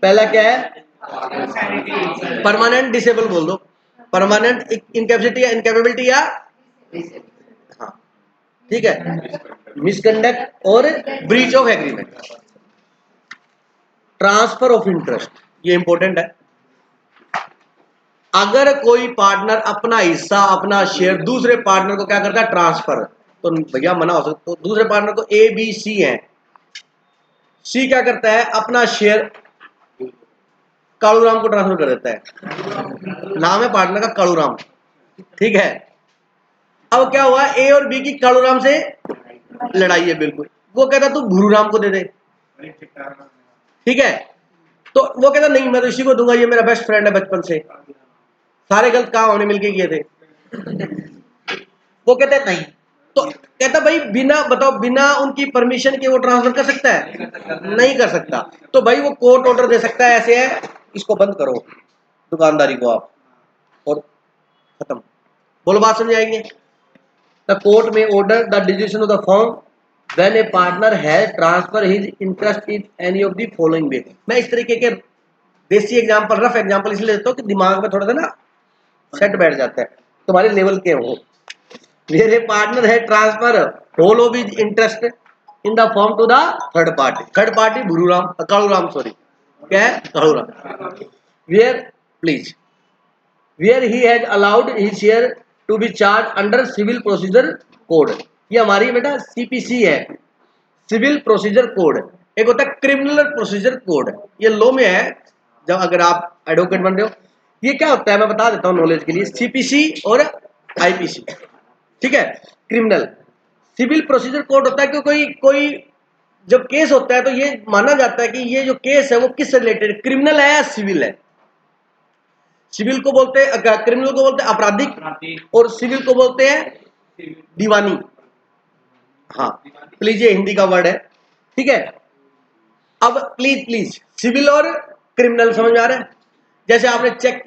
पहला क्या है, परमानेंट डिसेबल बोल दो, परमानेंट इनकैपेसिटी या इनकैपेबिलिटी या, हाँ ठीक है, मिसकंडक्ट और breach of agreement. Transfer of interest, ये इंपॉर्टेंट है। अगर कोई पार्टनर अपना हिस्सा अपना शेयर दूसरे पार्टनर को क्या करता है, ट्रांसफर, तो भैया मना हो सकता, तो दूसरे पार्टनर को ए बी सी है, सी क्या करता है, अपना शेयर कालूराम को ट्रांसफर कर देता है, नाम है पार्टनर का कालूराम, ठीक है। अब क्या हुआ, ए और बी की कालूराम से लड़ाई है बिल्कुल, वो कहता तू भूरूराम को दे दे, ठीक है। तो वो कहता नहीं मैं तो इसी को दूंगा, ये मेरा बेस्ट फ्रेंड है बचपन से, सारे गलत काम हमने मिलके किए थे। वो कहते नहीं, तो कहता भाई बिना बताओ, बिना उनकी परमिशन के वो ट्रांसफर कर सकता है, नहीं कर सकता, तो भाई वो कोर्ट ऑर्डर दे सकता है, ऐसे है इसको बंद करो दुकानदारी को आप, और खत्म। बोलो बात समझ आएगी। द कोर्ट में order the decision of the firm when A partner has transfer his interest in any of the following वे। मैं इस तरीके के देसी एग्जांपल, रफ एग्जांपल इसलिए देता हूँ कि दिमाग में थोड़ा सा ना सेट बैठ जाता है, तुम्हारे लेवल के हो। मेरे पार्टनर है transfer whole of his interest in the firm to the third party Bhururam Kaluram, sorry क्या है, Kaluram, where please where he has allowed his share to be charge under civil procedure code. ये हमारी बेटा सीपीसी है, सिविल प्रोसीजर कोड। एक होता है criminal procedure code, ये लॉ में है, जब अगर आप एडवोकेट बन रहे हो। ये क्या होता है मैं बता देता हूँ नॉलेज के लिए, सीपीसी और आईपीसी, ठीक है। क्रिमिनल सिविल प्रोसीजर कोड होता है कि कोई कोई जब केस होता है तो ये माना जाता है कि ये जो केस है वो किससे रिलेटेड, क्रिमिनल है या सिविल है। सिविल को बोलते हैं, क्रिमिनल को बोलते हैं आपराधिक, और सिविल को बोलते हैं दीवानी। हाँ प्लीज, ये हिंदी का वर्ड है, ठीक है। अब प्लीज सिविल और क्रिमिनल समझ में आ रहा है। जैसे आपने चेक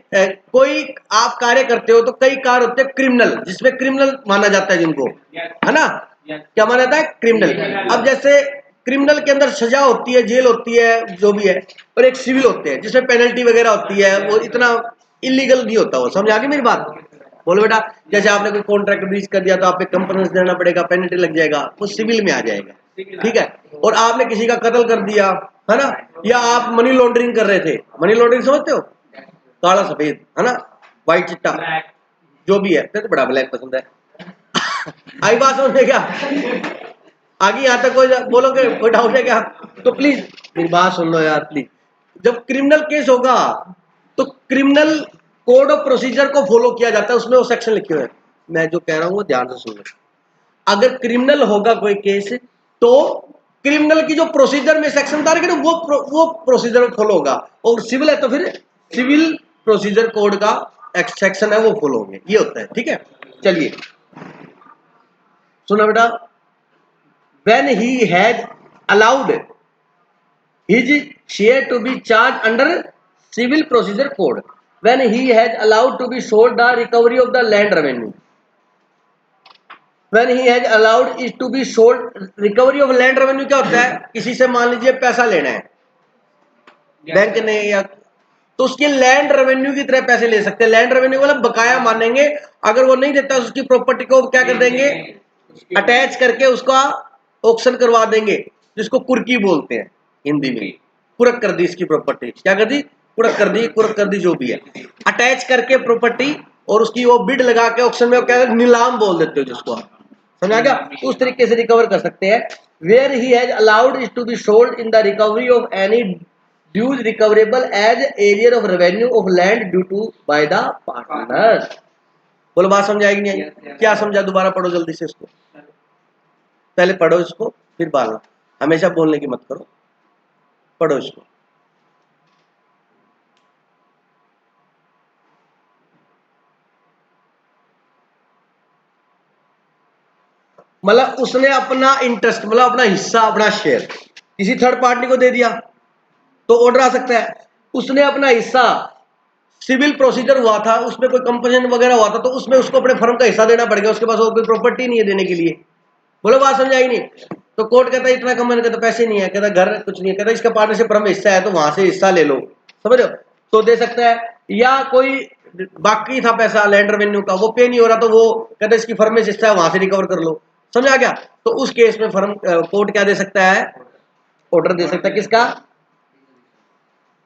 कोई आप कार्य करते हो तो कई कार्य होते हैं क्रिमिनल, जिसमें क्रिमिनल माना जाता है जिनको, है ना, क्या माना जाता है, क्रिमिनल। अब जैसे क्रिमिनल के अंदर सजा होती है, जेल होती है, जो भी है, और एक सिविल होते हैं जिसमें पेनल्टी वगैरह होती है, वो इतना इलीगल नहीं होता, वो समझ आ गई मेरी बात? बोलो बेटा, जैसे आपने कोई कॉन्ट्रैक्ट ब्रीच कर दिया तो आप पे कंपनी देना पड़ेगा, पेनल्टी लग जाएगा, वो सिविल में आ जाएगा, ठीक है। और आपने किसी का कत्ल कर दिया, है ना, या आप मनी लॉन्ड्रिंग कर रहे थे, मनी लॉन्ड्रिंग समझते हो, काला सफेद, है ना, व्हाइट चिट्टा, जो भी है, फिर तो बड़ा ब्लैक पसंद है। आई बात समझ में क्या? आगे यहाँ तक कोई बोलोगे, कोई डाउट है क्या? तो प्लीज मेरी बात सुन लो यार प्लीज। जब क्रिमिनल केस होगा तो क्रिमिनल कोड ऑफ प्रोसीजर को फॉलो किया जाता है, उसमें वो सेक्शन लिखे हुए हैं, मैं जो कह रहा हूँ वो ध्यान से सुन लो। अगर क्रिमिनल होगा कोई केस तो क्रिमिनल की जो प्रोसीजर में सेक्शन बता रहे वो प्रोसीजर फॉलो होगा, और सिविल है तो फिर सिविल प्रोसीजर कोड का सेक्शन है वो फॉलो होंगे, ये होता है, ठीक है। चलिए सुना बेटा, when he had allowed his share to be charged under civil procedure code, when he has allowed to be sold the recovery of the land revenue, when he has allowed it to be sold, recovery of land revenue क्या होता है, किसी से मान लीजिए पैसा लेना है बैंक ने, या तो उसके लैंड रेवेन्यू की तरह पैसे ले सकते हैं, लैंड रेवेन्यू मतलब बकाया मानेंगे, अगर वो नहीं देता उसकी प्रॉपर्टी को क्या कर देंगे, अटैच करके उसका ऑक्शन करवा देंगे, जिसको कुर्की बोलते हैं हिंदी में, कुरक कर दी इसकी प्रॉपर्टी, क्या कर दी, कुरक कर दी, कुरक कर दी, जो भी है, अटैच करके प्रॉपर्टी, और उसकी वो बिड लगा के ऑक्शन में क्या नीलाम बोल देते हो जिसको, समझा गया, उस तरीके से रिकवर कर सकते हैं। Where he has allowed it to be sold in the recovery of any dues recoverable as arrear of revenue of land due to by the partners. बोलो बात समझाएगी नहीं आई? क्या समझा, दोबारा पढ़ो जल्दी से इसको, पहले पढ़ो इसको फिर बोलना, हमेशा बोलने की मत करो, पढ़ो इसको। मतलब उसने अपना इंटरेस्ट, मतलब अपना हिस्सा, अपना शेयर किसी थर्ड पार्टी को दे दिया तो ऑर्डर आ सकता है। उसने अपना हिस्सा, सिविल प्रोसीजर हुआ था, उसमें कोई कंपनी वगैरह हुआ था, तो उसमें उसको अपने फर्म का हिस्सा देना पड़ गया, उसके पास और कोई प्रॉपर्टी नहीं है देने के लिए। बोलो बात समझाई नहीं? तो कोर्ट कहता है इतना कम, मैंने कहता पैसे नहीं है, कहता घर कुछ नहीं है, कहता इसका पार्टनरशिप फर्म में हिस्सा है तो वहां से हिस्सा ले लो, समझ रहे हो, तो दे सकता है। या कोई बाकी था पैसा लैंड रेवेन्यू का, वो पे नहीं हो रहा, तो वो कहता इसकी फर्म में हिस्सा है वहां से रिकवर कर लो, समझा क्या? तो उस केस में फर्म कोर्ट क्या दे सकता है, ऑर्डर दे सकता है, किसका?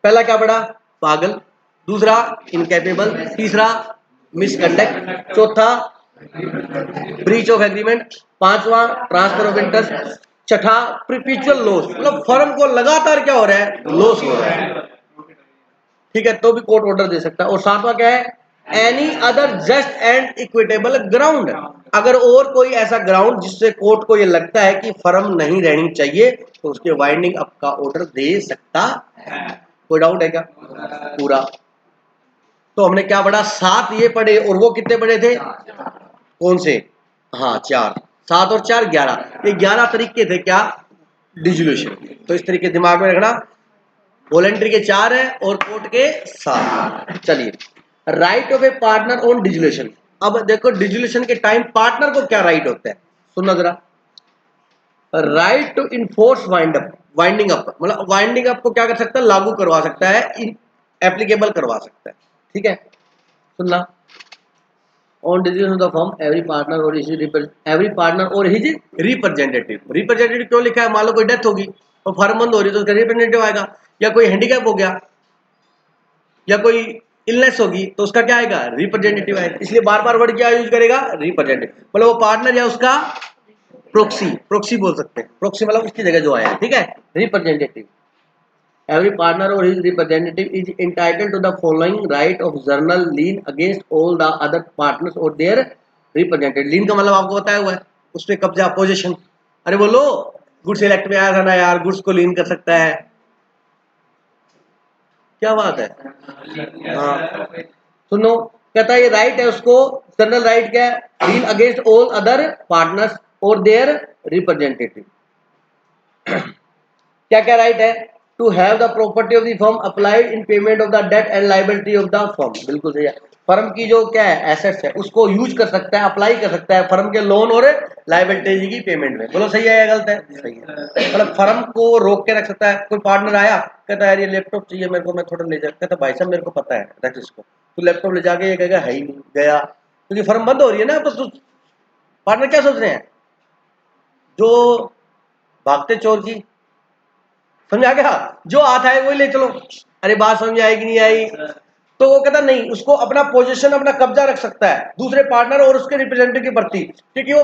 पहला क्या पड़ा, पागल, दूसरा इनकैपेबल, तीसरा मिसकंडक्ट, चौथा ब्रीच ऑफ एग्रीमेंट, पांचवा ट्रांसफर ऑफ इंटरेस्ट, छठा परपेचुअल लॉस, मतलब फर्म को लगातार क्या हो रहा है, लॉस हो रहा है, ठीक है, तो भी कोर्ट ऑर्डर दे सकता है। और सातवां क्या है, any other just and equitable ground, अगर और कोई ऐसा ग्राउंड जिससे कोर्ट को ये लगता है कि फर्म नहीं रहनी चाहिए तो उसके वाइंडिंग अप का ऑर्डर दे सकता है। कोई डाउट है क्या? पूरा तो हमने क्या पढ़ा, 7 ये पढ़े, और वो कितने पढ़े थे, कौन से, हाँ 4, 7 और 4 11, ये 11 तरीके थे क्या, डिजुलेशन। तो इस तरीके दिमाग में रखना, वॉलेंट्री के 4 है और कोर्ट के 7। चलिए, right of a partner on dissolution. अब देखो डिजुलेशन के टाइम पार्टनर को क्या राइट होता है, सुनना जरा, right to enforce winding up, मतलब वाइंडिंग अप को क्या कर सकता है, लागू करवा सकता है, एप्लीकेबल करवा सकता है, ठीक है। सुनना, on decision of the firm every partner और हिज रिप्रेजेंटेटिव, रिप्रेजेंटेटिव क्यों लिखा है, मान लो कोई डेथ होगी और फर्म बंद हो रही है तो उसका रिप्रेजेंटेटिव आएगा, या कोई हैंडीकैप हो गया या कोई इलनेस होगी तो उसका क्या आएगा, रिप्रेजेंटेटिव आएगा, इसलिए बार बार वर्ड क्या यूज करेगा, रिप्रेजेंटेटिव, मतलब वो पार्टनर या उसका प्रोक्सी बोल सकते हैं, प्रोक्सी मतलब उसकी जगह जो आया, ठीक है, representative. Every partner or his representative is entitled to the following right of journal lien against all the other partners or their representative। lien का मतलब आपको बताया हुआ है, उसमें कब्जा, पोजीशन। अरे बोलो, गुड्स इलेक्ट में आया था ना यार, गुड्स को लीन कर सकता है, क्या बात है, हाँ सुनो, कहता है ये राइट है उसको, जनरल राइट क्या है, lien against all other partners और देयर रिप्रेजेंटेटिव। क्या क्या राइट है, to have the property of the firm applied in payment of the debt and liability of the firm. बिल्कुल सही है। फर्म की जो क्या है एसेट्स है उसको यूज कर सकता है, अप्लाई कर सकता है फर्म के लोन और लायबिलिटी की पेमेंट में। बोलो सही है या गलत है? सही है। मतलब फर्म को रोक के रख सकता है। कोई पार्टनर आया कहता है यार ये लैपटॉप चाहिए मेरे को, मैं थोड़ा ले जा, कहता भाई साहब मेरे को पता है रख इसको, तो लैपटॉप ले जाके ये कहेगा है ही नहीं, गया, क्योंकि फर्म बंद हो रही है ना। तो पार्टनर क्या सोच रहे हैं, जो भागते चोर की, समझा क्या, जो आता है वही ले चलो। अरे बात समझ आएगी नहीं आई? तो वो कहता नहीं, उसको अपना पोजीशन अपना कब्जा रख सकता है दूसरे पार्टनर और उसके रिप्रेजेंटेटिव के प्रति, क्योंकि वो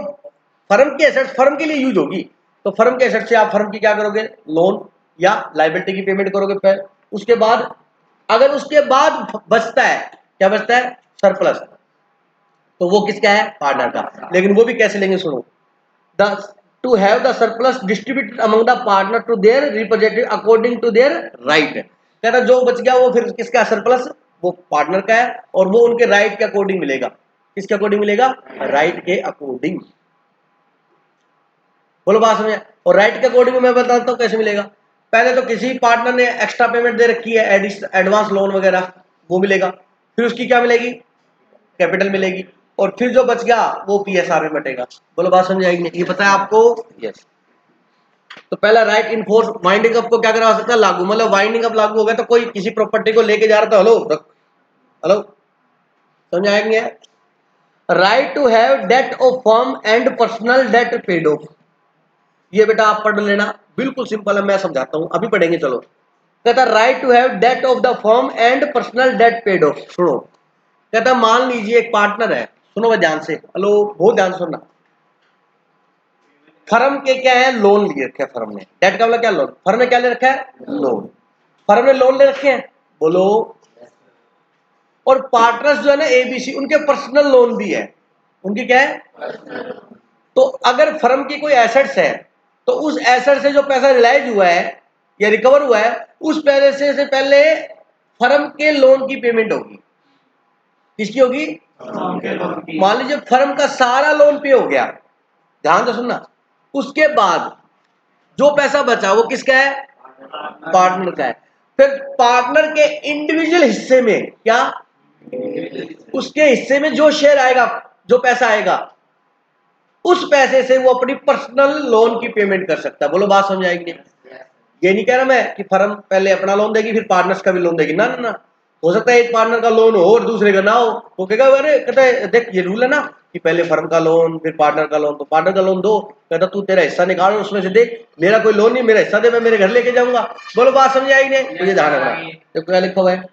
फर्म की एसेट्स फर्म के लिए यूज होगी। तो फर्म के एसेट से आप फर्म की क्या करोगे, लोन या लायबिलिटी की पेमेंट करोगे पहले। उसके बाद अगर उसके बाद बचता है, क्या बचता है, सरप्लस, तो वो किसका है, पार्टनर का। लेकिन वो भी कैसे लेंगे, सुनो, the to have the surplus distributed among the partner to their representative according to their right. कहता जो बच गया वो फिर किसका है, सरप्लस, वो पार्टनर का है, और वो उनके राइट के अकॉर्डिंग मिलेगा। किसके अकॉर्डिंग मिलेगा, राइट के अकॉर्डिंग। बोलो बात समझे। और राइट के अकॉर्डिंग मैं बताता हूँ कैसे मिलेगा। पहले तो किसी पार्टनर ने एक्स्ट्रा पेमेंट दे रखी है, एडवांस लोन वगैरह, वो मिलेगा। फिर उसकी क्या मिलेगी, कैपिटल मिलेगी। और फिर जो बच गया वो पीएसआर में बटेगा। बोलो बात समझ आएगी? ये पता है आपको? यस। तो पहला right in force winding up को क्या करवा सकता है, लागू। मतलब वाइंडिंग अप लागू हो गया तो कोई किसी प्रॉपर्टी को लेके जा रहा था, हेलो हेलो, समझ आएंगे। Right to have debt of firm and personal debt paid off. ये बेटा आप पढ़ लेना, बिल्कुल सिंपल है, मैं समझाता हूं, अभी पढ़ेंगे। चलो, कहता right to have debt of the firm and personal debt paid off. सुनो, कहता मान लीजिए एक पार्टनर है, सुनो भाई ध्यान से, हेलो बहुत ध्यान से सुनना। फर्म के क्या है, लोन लिए रखे फर्म ने, डेट का मतलब क्या, लोन। फर्म ने क्या ले रखा है, लोन। फर्म ने लोन ले रखे हैं, बोलो। और पार्टनर्स जो है ना एबीसी, उनके पर्सनल लोन भी है, उनकी क्या है। तो अगर फर्म की कोई एसेट्स है तो उस एसेट से जो पैसा रिलाइज हुआ है या रिकवर हुआ है, उस पैसे से पहले फर्म के लोन की पेमेंट होगी। किसकी होगी, मान लीजिए फर्म का सारा लोन पे हो गया, ध्यान से सुनना, उसके बाद जो पैसा बचा वो किसका है, पार्टनर का है। फिर पार्टनर के इंडिविजुअल हिस्से में क्या, उसके हिस्से में जो शेयर आएगा, जो पैसा आएगा, उस पैसे से वो अपनी पर्सनल लोन की पेमेंट कर सकता है। बोलो बात समझ आएगी? ये नहीं कह रहा मैं कि फर्म पहले अपना लोन देगी फिर पार्टनर्स का भी लोन देगी, ना ना ना। हो सकता है एक पार्टनर का लोन हो और दूसरे का ना हो, वो कहेगा अरे, कहता है देख ये रूल है ना कि पहले फर्म का लोन फिर पार्टनर का लोन, तो पार्टनर का लोन दो, कहता तू तेरा हिस्सा निकाल उसमें से, देख मेरा कोई लोन नहीं, मेरा हिस्सा दे, मैं मेरे घर लेके जाऊंगा। बोलो बात समझ आएगी? नहीं तो ये ध्यान रखना। तो क्या लिखा हुआ है,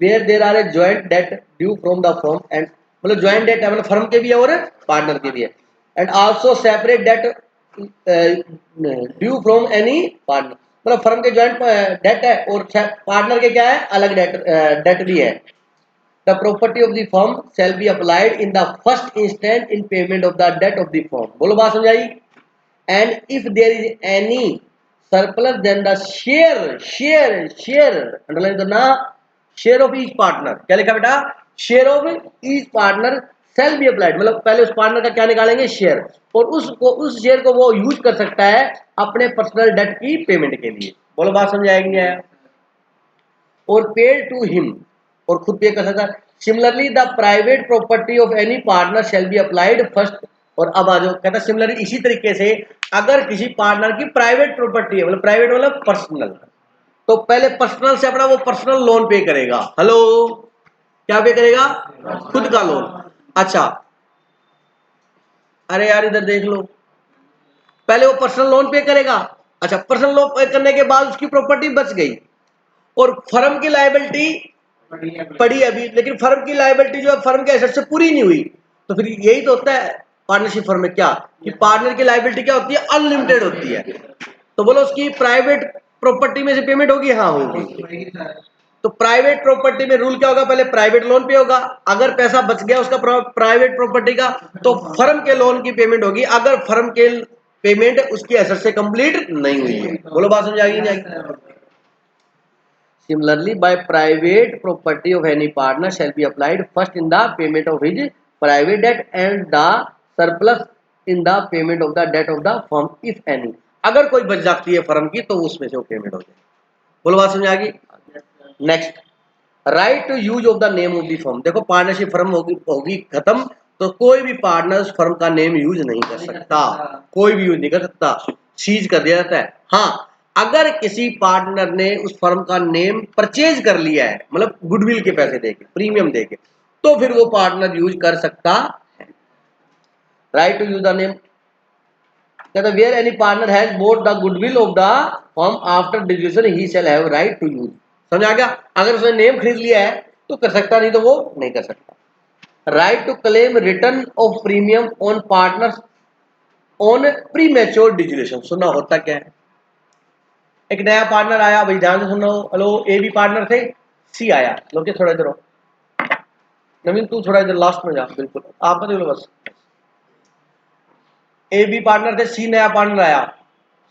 where there are a joint debt due from the firm and, मतलब जॉइंट डेट है मतलब फर्म के भी है और पार्टनर के भी है, and also separate debt due from any partner, मतलब फर्म के जॉइंट डेट है और पार्टनर के क्या है, अलग डेट भी है। The property of the firm shall be applied in the first instance in payment of the date of the firm. बोलो बात समझाई। And if there is any surplus then the share share share, underline करना, share of each partner. क्या लिखा बेटा, share of each partner shall be applied, मतलब पहले उस पार्टनर का क्या निकालेंगे, शेयर, और उस शेयर को वो यूज कर सकता है अपने पर्सनल डेट की पेमेंट के लिए। बोलो बात समझ आएगी? और पेड टू हिम, और खुद पे कर सकता है। Similarly the private property of any partner shell be applied first, और अब आ जाओ, कहता सिमिलरली इसी तरीके से अगर किसी पार्टनर की प्राइवेट प्रॉपर्टी है, मतलब प्राइवेट मतलब पर्सनल, तो पहले पर्सनल से अपना वो पर्सनल लोन पे करेगा। हेलो, क्या पे करेगा, खुद का लोन। अच्छा, अरे यार इधर देख लो, पहले वो पर्सनल लोन पे करेगा। अच्छा, पर्सनल लोन पे करने के बाद उसकी प्रॉपर्टी बच गई और फर्म की लायबिलिटी पड़ी अभी, लेकिन फर्म की लायबिलिटी जो है फर्म के एसेट से पूरी नहीं हुई। तो फिर यही तो होता है पार्टनरशिप फर्म में, क्या कि पार्टनर की लायबिलिटी क्या होती है, अनलिमिटेड होती है। तो बोलो उसकी प्राइवेट प्रॉपर्टी में से पेमेंट होगी, हाँ होगी। तो प्राइवेट प्रॉपर्टी में रूल क्या होगा, पहले प्राइवेट लोन पे होगा, अगर पैसा बच गया उसका प्राइवेट प्रॉपर्टी का तो फर्म के लोन की पेमेंट होगी, अगर फर्म के पेमेंट उसकी एसेट से कंप्लीट नहीं हुई है। बोलो बात समझ आ गई नहीं? Similarly, by private property of any partner shall be applied first in the payment of his private debt and the surplus in the payment of the debt of the firm if any। अगर कोई बच जाती है firm की तो उसमें से वो पेमेंट हो जाए। बोलो बात समझ आ गई। Next, right to use of the name of the firm. देखो पार्टनरशिप फर्म होगी होगी खत्म तो कोई भी पार्टनर उस फर्म का नेम यूज नहीं कर सकता, कोई भी यूज नहीं कर सकता, सीज कर दिया जाता है। हाँ, अगर किसी पार्टनर ने उस फर्म का नेम परचेज कर लिया है, मतलब गुडविल के पैसे देके, प्रीमियम देके, तो फिर वो पार्टनर यूज कर सकता है। Right to use the name, कहता where any partner has bought the goodwill of the firm after distribution he shall have right to use. समझ आ गया? अगर उसने नेम खरीद लिया है तो कर सकता, नहीं तो वो नहीं कर सकता। Right to claim return of premium on partners on premature distribution. सुना होता क्या है, एक नया पार्टनर आया, भाई ध्यान से सुनो, हेलो, ए बी पार्टनर थे, सी आया, लोग थोड़ा इधर हो, नवीन तू थोड़ा इधर लास्ट में जा, बिल्कुल आप बता दो बस। ए बी पार्टनर थे, सी नया पार्टनर आया,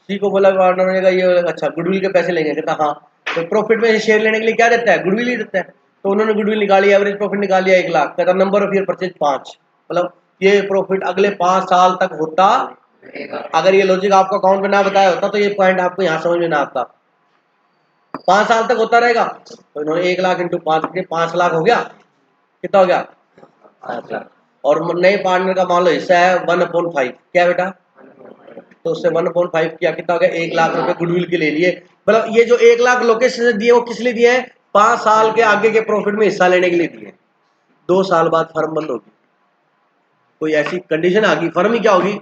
सी को बोला पार्टनर ने कहा ये बोला, अच्छा गुडविल के पैसे लेंगे, कहता हाँ, तो प्रॉफिट में शेयर लेने के लिए क्या देता है, गुडविल ही देता है। तो उन्होंने गुडविल निकाली, एवरेज प्रॉफिट निकाल लिया 1 लाख, कहता नंबर ऑफ ईयर परचेज 5, मतलब ये प्रॉफिट अगले 5 साल तक होता। अगर ये लॉजिक आपको अकाउंट में ना बताया होता तो ये पॉइंट आपको यहाँ समझ में ना आता। 5 साल तक होता रहेगा, तो इन्होंने 1 लाख इंटू 5 के 5 लाख हो गया, कितना हो गया 5 लाख। और नए पार्टनर का मान लो हिस्सा है 1/5, क्या बेटा, तो उससे 1/5 किया, कितना हो गया 1 लाख रुपए गुडविल के ले लिए। मतलब ये जो 1 लाख लोकेशन से दिए वो किस लिए दिए हैं, 5 साल के आगे के प्रॉफिट में हिस्सा लेने के लिए दिए। 2 साल बाद फर्म बंद होगी, कोई ऐसी कंडीशन आ गई, फर्म ही क्या होगी,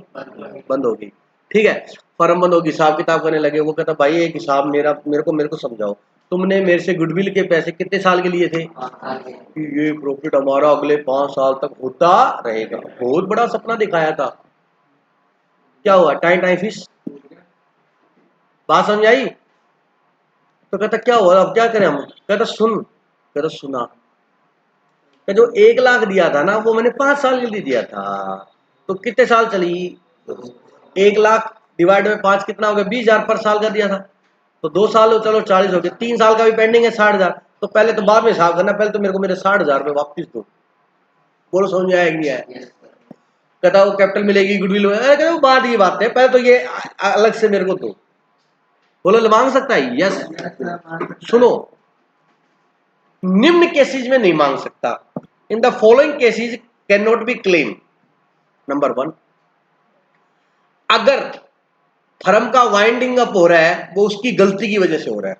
बंद होगी। ठीक है, फर्म बंद होगी, हिसाब किताब करने लगे, वो कहता भाई एक हिसाब मेरे को समझाओ, तुमने मेरे से गुडविल के पैसे कितने साल के लिए थे, कि ये प्रॉफिट हमारा अगले 5 साल तक होता रहेगा, बहुत बड़ा सपना दिखाया था, क्या हुआ, टाइम टाइम फिश, बात समझ आई। तो कहता क्या हुआ, अब क्या करें हम, कहता सुना, तो जो 1 लाख दिया था ना वो मैंने 5 साल के लिए दिया था, तो कितने साल चली, 1 लाख डिवाइड में 5 कितना हो गया, 20,000 पर साल का दिया था, तो 2 साल हो, चलो 40 हो गए, 3 साल का भी पेंडिंग है 60,000, तो पहले तो बाद में हिसाब करना, पहले तो मेरे को मेरे 60,000 वापस दो। बोलो समझ आया कि नहीं आया। कहता वो कैपिटल मिलेगी, गुडविल, अरे वो बात ही बात है, पहले तो ये अलग से मेरे को दो। बोलो मांग सकता है, यस। सुनो, निम्न केसेज में नहीं मांग सकता, इन the following cases can not B claim. Number 1, अगर फर्म का वाइंडिंग अप हो रहा है वो उसकी गलती की वजह से हो रहा है,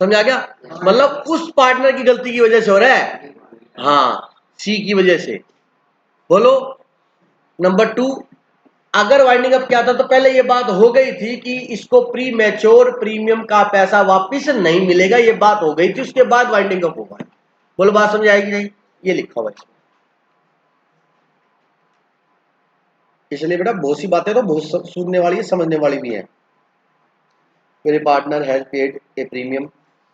समझा क्या, मतलब उस पार्टनर की गलती की वजह से हो रहा है, हाँ, सी की वजह से। बोलो नंबर 2, अगर वाइंडिंग अप किया था तो पहले ये बात हो गई थी कि इसको प्री मैच्योर प्रीमियम का पैसा वापस नहीं मिलेगा, ये बात हो गई थी, उसके बाद वाइंडिंग अप होगा। बोलो बात समझ आएगी नहीं, ये लिखा हुआ है। इसलिए बेटा बहुत सी बातें तो बहुत सुनने वाली है, समझने वाली भी है। मेरे partner has paid a premium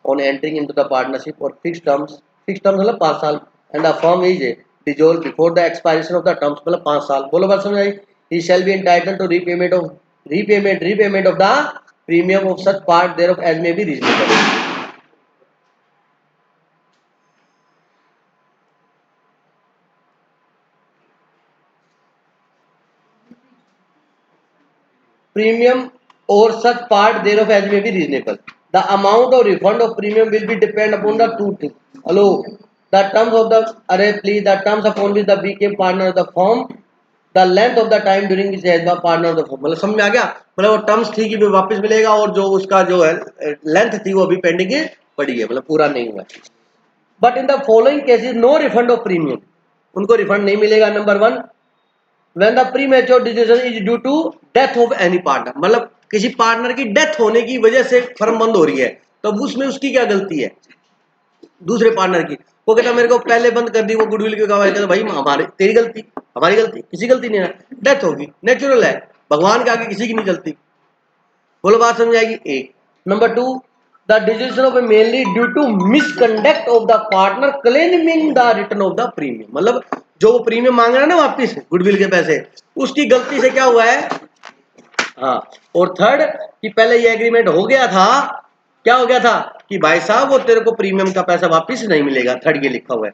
on entering into the partnership और फिक्स टर्म्स मतलब 5 साल, and the firm is dissolve before the expiration of the terms मतलब 5 साल। बोलो बात समझ आई। He shall be entitled to repayment of the premium of such part thereof as may be reasonable. Premium or such part thereof as may be reasonable. The amount of refund of premium will be depend upon the two things. Hello, the terms of the please the terms upon which the became partner of the firm, the length of the time during which has the partner of the firm. मतलब समझ में आ गया, मतलब वो terms थी कि वापस मिलेगा, और जो उसका जो है लेंथ थी वो अभी पेंडिंग पड़ी है, मतलब पूरा नहीं हुआ। But in the following cases no refund of premium, उनको रिफंड नहीं मिलेगा। Number 1, when the premature decision is due to death of any partner, मतलब किसी पार्टनर की डेथ होने की वजह से फर्म बंद हो रही है, तो उसमें उसकी क्या गलती है, दूसरे पार्टनर की। वो कहता मेरे को पहले बंद कर दी, वो गुडविल की गवाही, कहता भाई हमारी तेरी गलती, हमारी गलती, किसी गलती नहीं है, डेथ होगी, नेचुरल है, भगवान के आगे किसी की नहीं चलती। बोलो बात समझ आएगी। एक number 2, the decision of mainly due to misconduct of the partner claiming the return of the premium, मतलब जो वो प्रीमियम मांग रहा है ना वापिस गुडविल के पैसे, उसकी गलती से क्या हुआ है। हाँ, और थर्ड कि पहले ये एग्रीमेंट हो गया था, क्या हो गया था कि भाई साहब वो तेरे को प्रीमियम का पैसा वापिस नहीं मिलेगा, थर्ड ये लिखा हुआ है।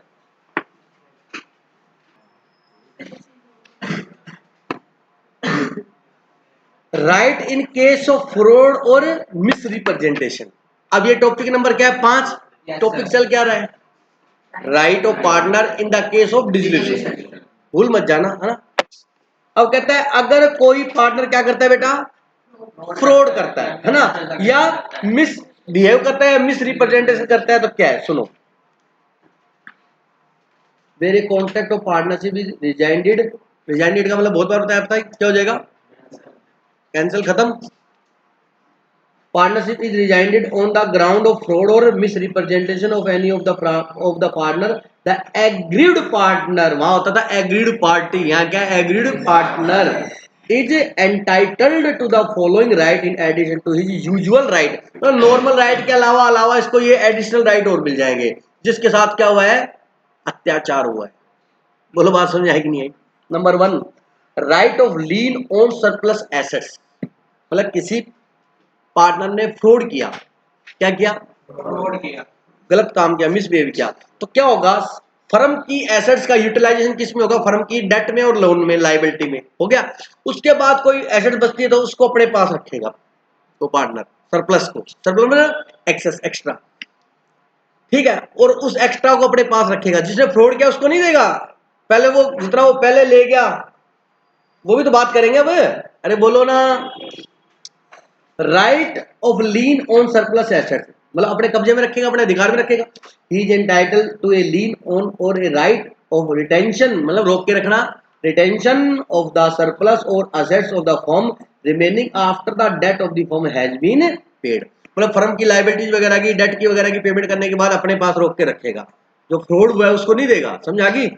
Right in case of fraud और मिस रिप्रेजेंटेशन। अब ये टॉपिक नंबर क्या है? 5। टॉपिक चल क्या रहा है? Right of partner in the case of dissolution. भूल मत जाना, है ना। अब कहता है अगर कोई पार्टनर क्या करता है बेटा? फ्रॉड करता है ना, या मिस बिहेव करता है, मिस रिप्रेजेंटेशन करता है, तो क्या है? सुनो, मेरे कॉन्ट्रैक्ट ऑफ पार्टनरशिप इज रिजाइंडेड। रिजाइंडेड का मतलब बहुत बार बताया था, क्या हो जाएगा? कैंसिल, खत्म। Partnership is rescinded on the ground of fraud और misrepresentation of any of the partner. The aggrieved partner, वहां होता था एग्रीड पार्टी, यहाँ क्या? Aggrieved partner is entitled to the following right in addition to his usual right. तो normal right के अलावा इसको ये एडिशनल राइट और मिल जाएंगे, जिसके साथ क्या हुआ है? अत्याचार हुआ है। बोलो बात समझ आई कि नहीं आई? Number 1, right of lien on surplus assets. मतलब किसी पार्टनर ने फ्रॉड किया, क्या किया? फ्रॉड किया, गलत काम किया, मिसबिहेव किया, तो क्या होगा? फर्म की एसेट्स का यूटिलाइजेशन किस में होगा? फर्म की डेट में और लोन में, लायबिलिटी में, हो गया। उसके बाद कोई एसेट बचती है तो उसको अपने पास रखेगा, तो पार्टनर सरप्लस को, सरप्लस में एक्सेस, एक्स्ट्रा, ठीक है, और उस एक्स्ट्रा को अपने पास रखेगा। जिसने फ्रॉड किया उसको नहीं देगा, पहले वो जितना वो पहले ले गया वो भी तो बात करेंगे अब। अरे बोलो ना। Right of lien on surplus asset, मतलब अपने कब्जे में रखेगा, अपने अधिकार में रखेगा। He is entitle to a lien on और ए राइट ऑफ रिटेंशन, मतलब रोक के रखना, रिटेंशन ऑफ द सरप्लस और assets of the firm remaining after the date of the firm has been paid. मतलब फर्म की लायबिलिटीज वगैरह की, डेट की वगैरह की पेमेंट करने के बाद अपने पास रोक के रखेगा। जो फ्रॉड हुआ है उसको नहीं देगा, समझा गई?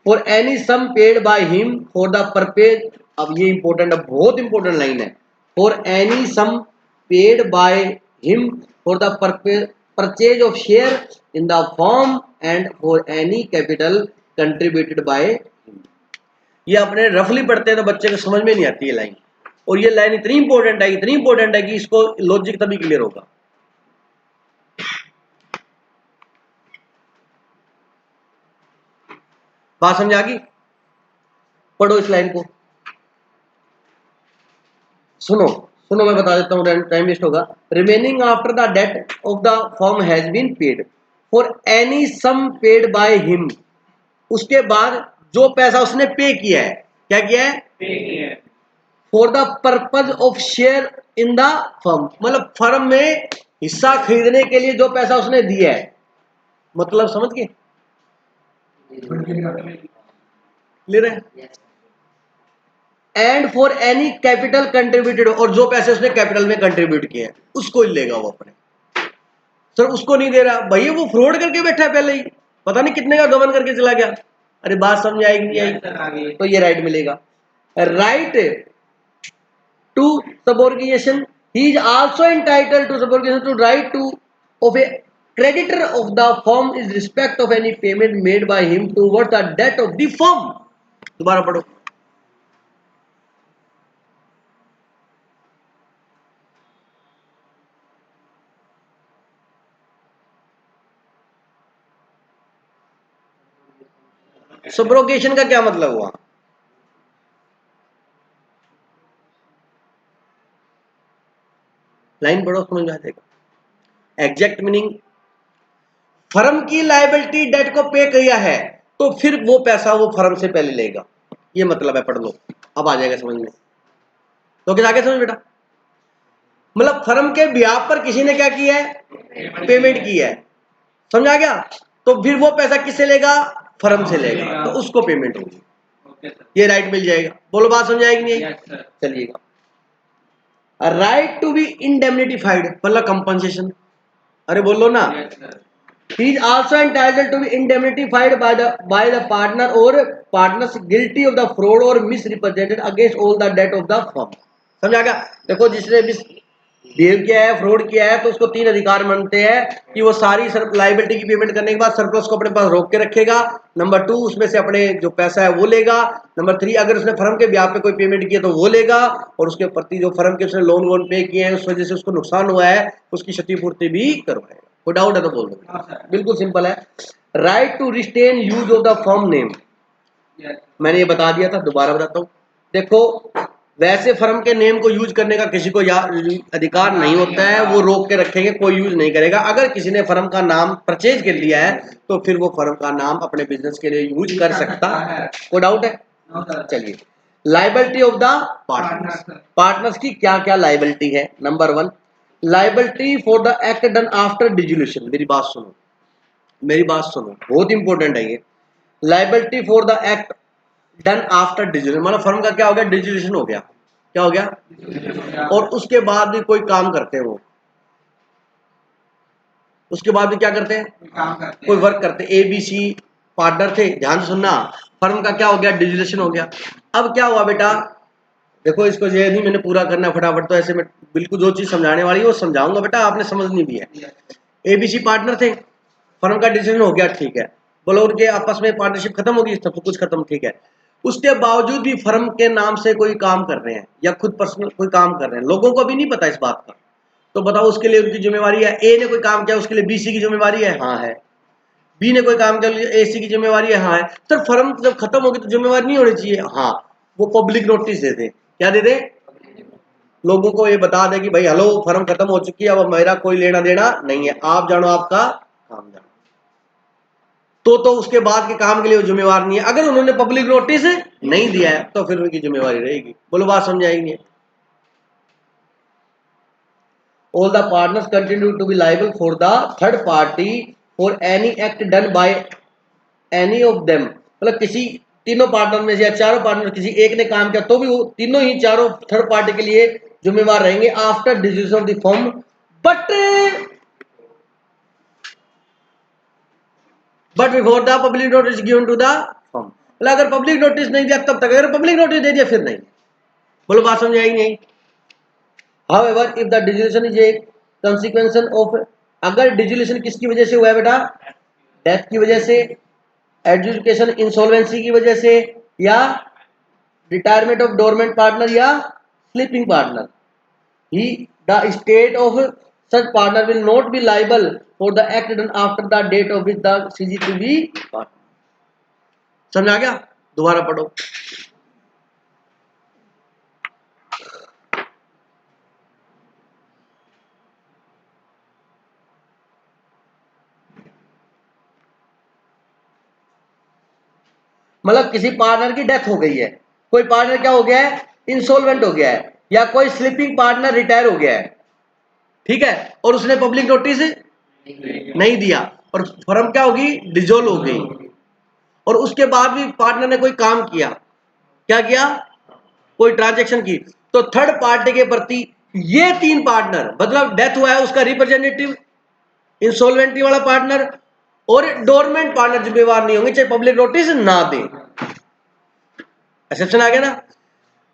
और any sum paid by him for the purpose, अब ये इंपॉर्टेंट है, बहुत इंपॉर्टेंट लाइन है। For any sum paid by him for the purchase of share in the firm and for any capital contributed by him. ये अपने रफली पढ़ते हैं तो बच्चे को समझ में नहीं आती है लाइन, और ये लाइन इतनी इंपॉर्टेंट है, इतनी इंपॉर्टेंट है कि इसको लॉजिक तभी क्लियर होगा। बात समझ आ गई? पढ़ो इस लाइन को, सुनो सुनो, मैं बता देता हूँ, टाइम वेस्ट होगा। Remaining after the date of the firm has been paid for any sum paid by him, उसके बाद जो पैसा उसने पे किया है, क्या किया है? पे किया है। For the purpose of share in the firm, मतलब फर्म में हिस्सा खरीदने के लिए जो पैसा उसने दिया है, मतलब समझ गए? क्लियर है? And for any capital contributed, और जो पैसे उसने कैपिटल में कंट्रीब्यूट किए हैं उसको ही लेगा वो अपने। सर उसको नहीं दे रहा भैया, वो फ्रॉड करके बैठा है, पहले ही पता नहीं कितने का गबन करके चला गया। अरे बात समझ आएगी नहीं आई? तो ये राइट मिलेगा। Right to subordination, he is also entitled to subordination to right to of a creditor of the firm is respect of any payment made by him towards the debt of the firm। दोबारा पढ़ो। Subrogation का क्या मतलब हुआ? Line पढ़ो, समझ में आ जाएगा। एग्जैक्ट मीनिंग, फर्म की लायबिलिटी डेट को पे किया है तो फिर वो पैसा वो फर्म से पहले लेगा, ये मतलब है। पढ़ लो, अब आ जाएगा समझ में। तो किस आगे समझ बेटा? मतलब फर्म के ब्याह पर किसी ने क्या किया है? पेमेंट की है, समझ आ गया? तो फिर वो पैसा किससे लेगा? फर्म से लेगा, तो उसको पेमेंट होगी। ये राइट मिल जाएगा। बोलो बात समझ आएगी नहीं? चलिएगा। राइट टू बी इंडेमनिटीफाइड मतलब कंपनसेशन, अरे बोलो ना। He is also entitled to be indemnified by the partner or partners guilty of the fraud or misrepresented against all the debt of the firm। समझ आ गया? देखो जिसने मिसबिहेव किया है, फ्रॉड किया है, तो उसको 3 अधिकार मानते हैं कि वो सारी लाइबिलिटी की पेमेंट करने के बाद सरप्लस को अपने पास रोक के रखेगा। नंबर 2, उसमें से अपने जो पैसा है वो लेगा। नंबर 3, अगर उसने फर्म के ब्याह पे कोई पेमेंट की है तो वो लेगा, और उसके प्रति जो फर्म के उसने लोन वोन पे किए हैं उस वजह से उसको नुकसान हुआ है उसकी क्षतिपूर्ति भी करवाएगा। कोई डाउट है तो बोल दो। बिल्कुल सिंपल है। Right to retain use of the firm name, मैंने ये बता दिया था, दोबारा बताता हूं। देखो वैसे फर्म के नेम को यूज करने का किसी को अधिकार नहीं होता है, वो रोक के रखेंगे, कोई यूज नहीं करेगा। अगर किसी ने फर्म का नाम परचेज कर लिया है तो फिर वो फर्म का नाम अपने बिजनेस के लिए यूज कर सकता है। कोई डाउट है? चलिए, liability of the partners. Partners की क्या क्या लाइबिलिटी है? Number 1, liability for the act done after dissolution. मेरी बात सुनो, मेरी बात सुनो, बहुत इंपॉर्टेंट है ये। Liability for the act done after dissolution, मतलब फर्म का क्या हो गया, डिसोल्यूशन हो गया, क्या हो गया, और उसके बाद भी कोई काम करते हैं वो, उसके बाद भी क्या करते हैं, कोई वर्क करते हैं। ABC पार्टनर थे, ध्यान से सुनना, फर्म का क्या हो गया, डिसोल्यूशन हो गया। अब क्या हुआ बेटा, देखो इसको ये नहीं मैंने पूरा करना फटाफट, तो ऐसे में बिल्कुल जो चीज समझाने वाली है वो समझाऊंगा बेटा, आपने समझनी भी है। ABC पार्टनर थे, फर्म का डिसीजन हो गया, ठीक है, बोलो उनके आपस में पार्टनरशिप खत्म होगी, सब कुछ खत्म, ठीक है। उसके बावजूद भी फर्म के नाम से कोई काम कर रहे हैं या खुद पर्सनल कोई काम कर रहे हैं, लोगों को भी नहीं पता इस बात का, तो बताओ उसके लिए उनकी जिम्मेवारी है। ए ने कोई काम किया उसके लिए BC की जिम्मेवारी है, हाँ है। B ने कोई काम किया AC की जिम्मेवारी है, हाँ है। सर फर्म जब खत्म होगी तो जिम्मेवारी नहीं होनी चाहिए, हाँ। वो पब्लिक नोटिस दे दे, क्या दे दे, लोगों को ये बता दे कि भाई हेलो फर्म खत्म हो चुकी है, अब मेरा कोई लेना देना नहीं है, आप जानो आपका काम जानो। तो उसके बाद के काम के लिए वो जिम्मेवार नहीं है। अगर उन्होंने पब्लिक नोटिस नहीं दिया है तो फिर उनकी जिम्मेवारी रहेगी। बोलो बात समझाएंगे। All the partners continue to be liable for the third party for any act done by any of them, मतलब किसी तीनों पार्टनर में से या चारों पार्टनर किसी एक ने काम किया तो भी वो तीनों ही चारों थर्ड पार्टी के लिए जिम्मेवार रहेंगे after decision of the firm. But before the public notice given to the firm, मतलब अगर पब्लिक नोटिस नहीं दिया तब तक, अगर पब्लिक नोटिस दे दिया फिर नहीं। बोलो बात समझ आई नहीं? However, if the dissolution is a consequence of, अगर डिसोल्यूशन किसकी वजह से हुआ है बेटा, डेथ की वजह से, एडजुडिकेशन इंसॉल्वेंसी की वजह से, या रिटायरमेंट ऑफ डोरमेंट पार्टनर या sleeping partner, he the state of such partner will not be liable for the act done after the date of which the CG to be partner। समझ आ गया? दोबारा पढ़ो। मतलब किसी पार्टनर की death हो गई है, कोई पार्टनर क्या हो गया है, इंसॉल्वेंट हो गया है, या कोई स्लीपिंग पार्टनर रिटायर हो गया है, ठीक है, और उसने पब्लिक नोटिस नहीं दिया और फर्म क्या होगी, डिसॉल्व हो गई, और उसके बाद भी पार्टनर ने कोई काम किया, क्या किया, कोई ट्रांजैक्शन की, तो थर्ड पार्टी के प्रति ये तीन पार्टनर, मतलब डेथ हुआ है उसका रिप्रेजेंटेटिव, इंसॉल्वेंटी वाला पार्टनर और डोरमेंट पार्टनर जिम्मेवार नहीं होंगे चाहे पब्लिक नोटिस ना दे। एक्सेप्शन आ गया ना?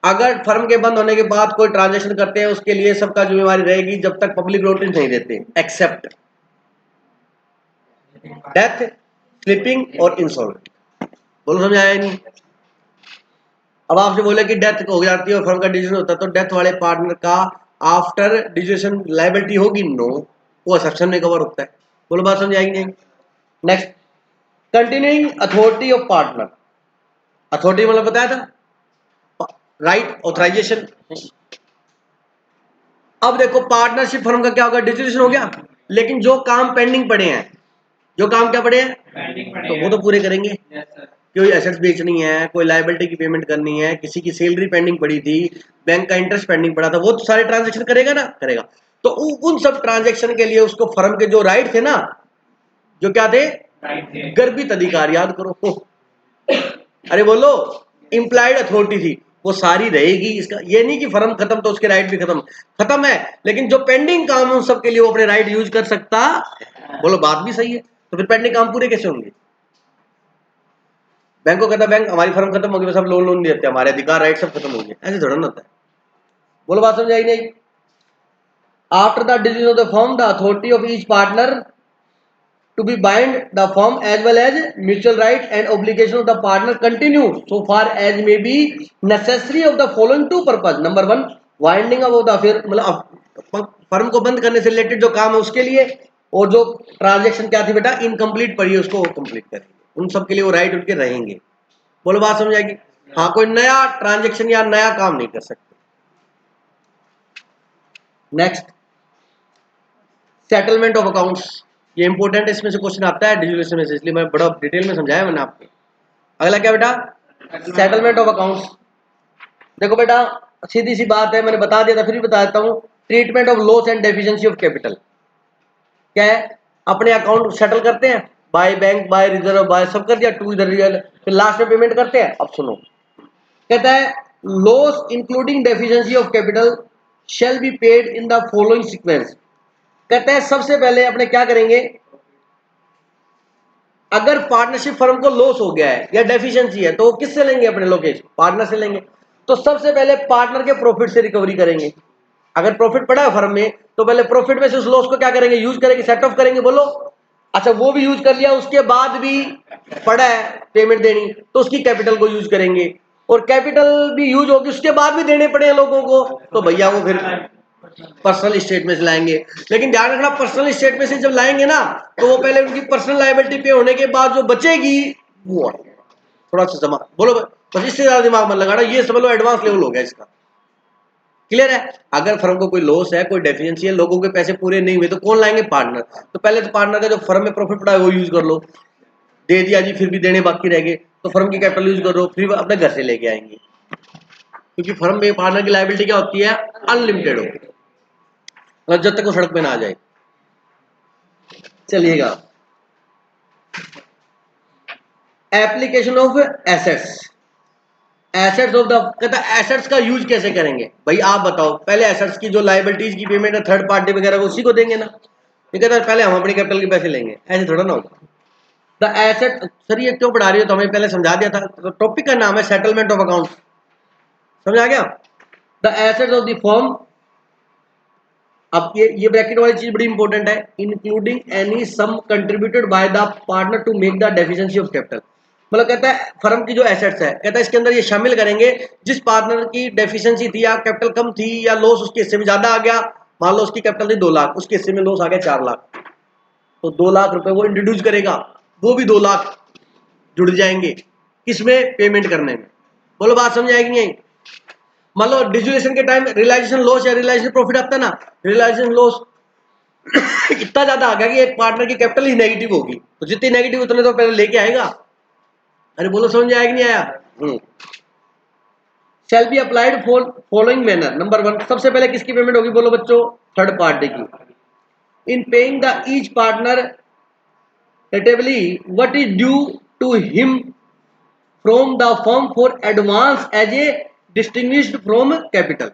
अगर फर्म के बंद होने के बाद कोई ट्रांजैक्शन करते हैं उसके लिए सबका जिम्मेवारी रहेगी जब तक पब्लिक नोटिस नहीं देते, एक्सेप्ट डेथ, स्लिपिंग और इंसॉल्वेंट। बोलो समझ आया नहीं? अब आपसे बोले कि डेथ हो जाती है और फर्म का डिसीजन होता है तो डेथ वाले पार्टनर का आफ्टर डिसीजन लायबिलिटी होगी? नो, वो एक्सेप्शन में कवर होता है। बोलो बात समझ आएगी नहीं? Next, continuing authority of partner. Authority मतलब बताया था, राइट, ऑथराइजेशन। अब देखो पार्टनरशिप फर्म का क्या होगा, डिसीजन हो गया, लेकिन जो काम पेंडिंग पड़े हैं, जो काम क्या पड़े हैं, तो वो तो पूरे करेंगे। कोई एसेट्स बेचनी है, कोई लायबिलिटी की पेमेंट करनी है, किसी की सैलरी पेंडिंग पड़ी थी, बैंक का इंटरेस्ट पेंडिंग पड़ा था, वो तो सारे ट्रांजेक्शन करेगा ना, करेगा। तो उन सब ट्रांजेक्शन के लिए उसको फर्म के जो राइट थे ना, जो क्या थे, गर्भित अधिकार, याद करो। अरे बोलो, इंप्लाइड अथॉरिटी थी, वो सारी रहेगी। इसका ये नहीं कि फर्म खत्म तो उसके राइट भी खत्म, खत्म है, लेकिन जो पेंडिंग काम है उन सब के लिए वो अपने राइट यूज कर सकता। बोलो बात भी सही है। तो फिर पेंडिंग काम पूरे कैसे होंगे? बैंक को कहता है बैंक हमारी फर्म खत्म होगी, बस हम लोन लोन नहीं देते, हमारे अधिकार राइट सब खत्म हो गए, ऐसे थोड़ा ना होता है। बोलो बात समझ आई नहीं? After the decision of the firm the authority of each partner to be bind the firm as well as mutual right and obligation of the partner continue so far as may be necessary of the following two purpose। number 1, winding of the, फिर मतलब firm को बंद करने से related जो काम है उसके लिए, और जो ट्रांजैक्शन क्या थी बेटा, इनकम्प्लीट पड़ी है उसको कंप्लीट करेंगे, उन सब के लिए वो राइट उनके रहेंगे। बोलो बात समझ आएगी? हाँ, कोई नया ट्रांजैक्शन या नया काम नहीं कर सकते। नेक्स्ट, सेटलमेंट ऑफ अकाउंट्स, ये इंपॉर्टेंट है, इसमें से क्वेश्चन आता है डिजुलेशन में से, इसलिए मैं बड़ा डिटेल में समझाया मैंने आपको। अगला क्या बेटा, सेटलमेंट ऑफ अकाउंट्स। देखो बेटा, सीधी सी बात है, मैंने बता दिया था फिर भी बता देता हूँ। Treatment of loss and deficiency of capital क्या है, अपने अकाउंट सेटल करते हैं, by bank, by reserve, by सब कर दिया, टू इधर रियल, फिर लास्ट में पेमेंट करते हैं। अब सुनो, कहता है loss including deficiency of capital shall be paid in the following sequence. कहते हैं सबसे पहले अपने क्या करेंगे, अगर पार्टनरशिप फर्म को लॉस हो गया है या डेफिशिएंसी है तो वो किससे लेंगे, अपने लोकेश पार्टनर से लेंगे। तो सबसे पहले पार्टनर के प्रॉफिट से रिकवरी करेंगे। अगर प्रॉफिट पड़ा है फर्म में तो पहले प्रॉफिट में से उस लॉस को क्या करेंगे, यूज करेंगे, सेट ऑफ करेंगे। बोलो, अच्छा वो भी यूज कर लिया, उसके बाद भी पड़ा है पेमेंट देनी तो उसकी कैपिटल को यूज करेंगे, और कैपिटल भी यूज होगी उसके बाद भी देने पड़े हैं लोगों को तो भैया वो फिर पर्सनल स्टेट में से लाएंगे। लेकिन ध्यान रखना, पर्सनल स्टेट में से जब लाएंगे ना तो वो पहले उनकी पर्सनल लायबिलिटी पे होने के बाद जो बचेगी वो थोड़ा सा जमा, बोलो बस इससे ज्यादा दिमाग मत लगाना, ये समझ लो एडवांस लेवल हो गया इसका। क्लियर है, अगर फर्म को कोई लॉस है, कोई डेफिशिएंसी है, लोगों के पैसे पूरे नहीं हुए तो कौन लाएंगे, पार्टनर। तो पहले तो पार्टनर का जो फर्म में प्रॉफिट पड़ा है वो यूज कर लो, दे दिया जी, फिर भी देने बाकी रह गए तो फर्म की कैपिटल यूज कर लो, फिर अपने घर से लेके आएंगे, क्योंकि फर्म में पार्टनर की लायबिलिटी क्या होती है, अनलिमिटेड होती है, मतलब जब तक वो सड़क पे ना आ जाए। चलिएगा, application of assets, assets of the, कहता है एसेट्स का यूज कैसे करेंगे भाई, आप बताओ। पहले एसेट्स की जो लायबिलिटीज की पेमेंट है थर्ड पार्टी वगैरह उसी को देंगे ना, ये कहता है पहले हम अपनी कैपिटल के पैसे लेंगे, ऐसे थोड़ा ना होगा। द एसेट, सर ये क्यों पढ़ा रही हो, तो हमें पहले समझा दिया था, तो टॉपिक का नाम है सेटलमेंट ऑफ अकाउंट, समझ आ गया। The assets of the firm, अब ये ब्रैकेट वाली चीज बड़ी इंपॉर्टेंट है, including any sum contributed by the partner to make the deficiency of capital. मतलब कहता है फर्म की जो एसेट्स है, कहता है इसके अंदर ये शामिल करेंगे जिस पार्टनर की डेफिशिएंसी थी या कैपिटल कम थी या लॉस उसके हिस्से में ज्यादा आ गया। मान लो उसकी कैपिटल थी 2 लाख, उसके हिस्से में लॉस आ गया 4 लाख, तो 2 लाख रुपए वो इंट्रोड्यूस करेगा, वो भी 2 लाख जुड़ जाएंगे किसमें, पेमेंट करने में। बोलो बात समझ आएगी नहीं आई। मान लो डिजुलेशन के टाइम रियलाइजेशन लॉस या रियलाइजेशन प्रॉफिट आता है ना, रियलाइजेशन लॉस इतना ज्यादा आ गया कि एक पार्टनर की कैपिटल ही नेगेटिव होगी, तो जितनी नेगेटिव उतने तो पहले लेके आएगा। अरे बोलो समझ आएगा नहीं आया। शैल be applied following manner, number 1, सबसे पहले किसकी पेमेंट होगी, बोलो बच्चों, थर्ड पार्टी की। In paying the each partner rateably what is due to him from the firm for advance as a distinguished from capital.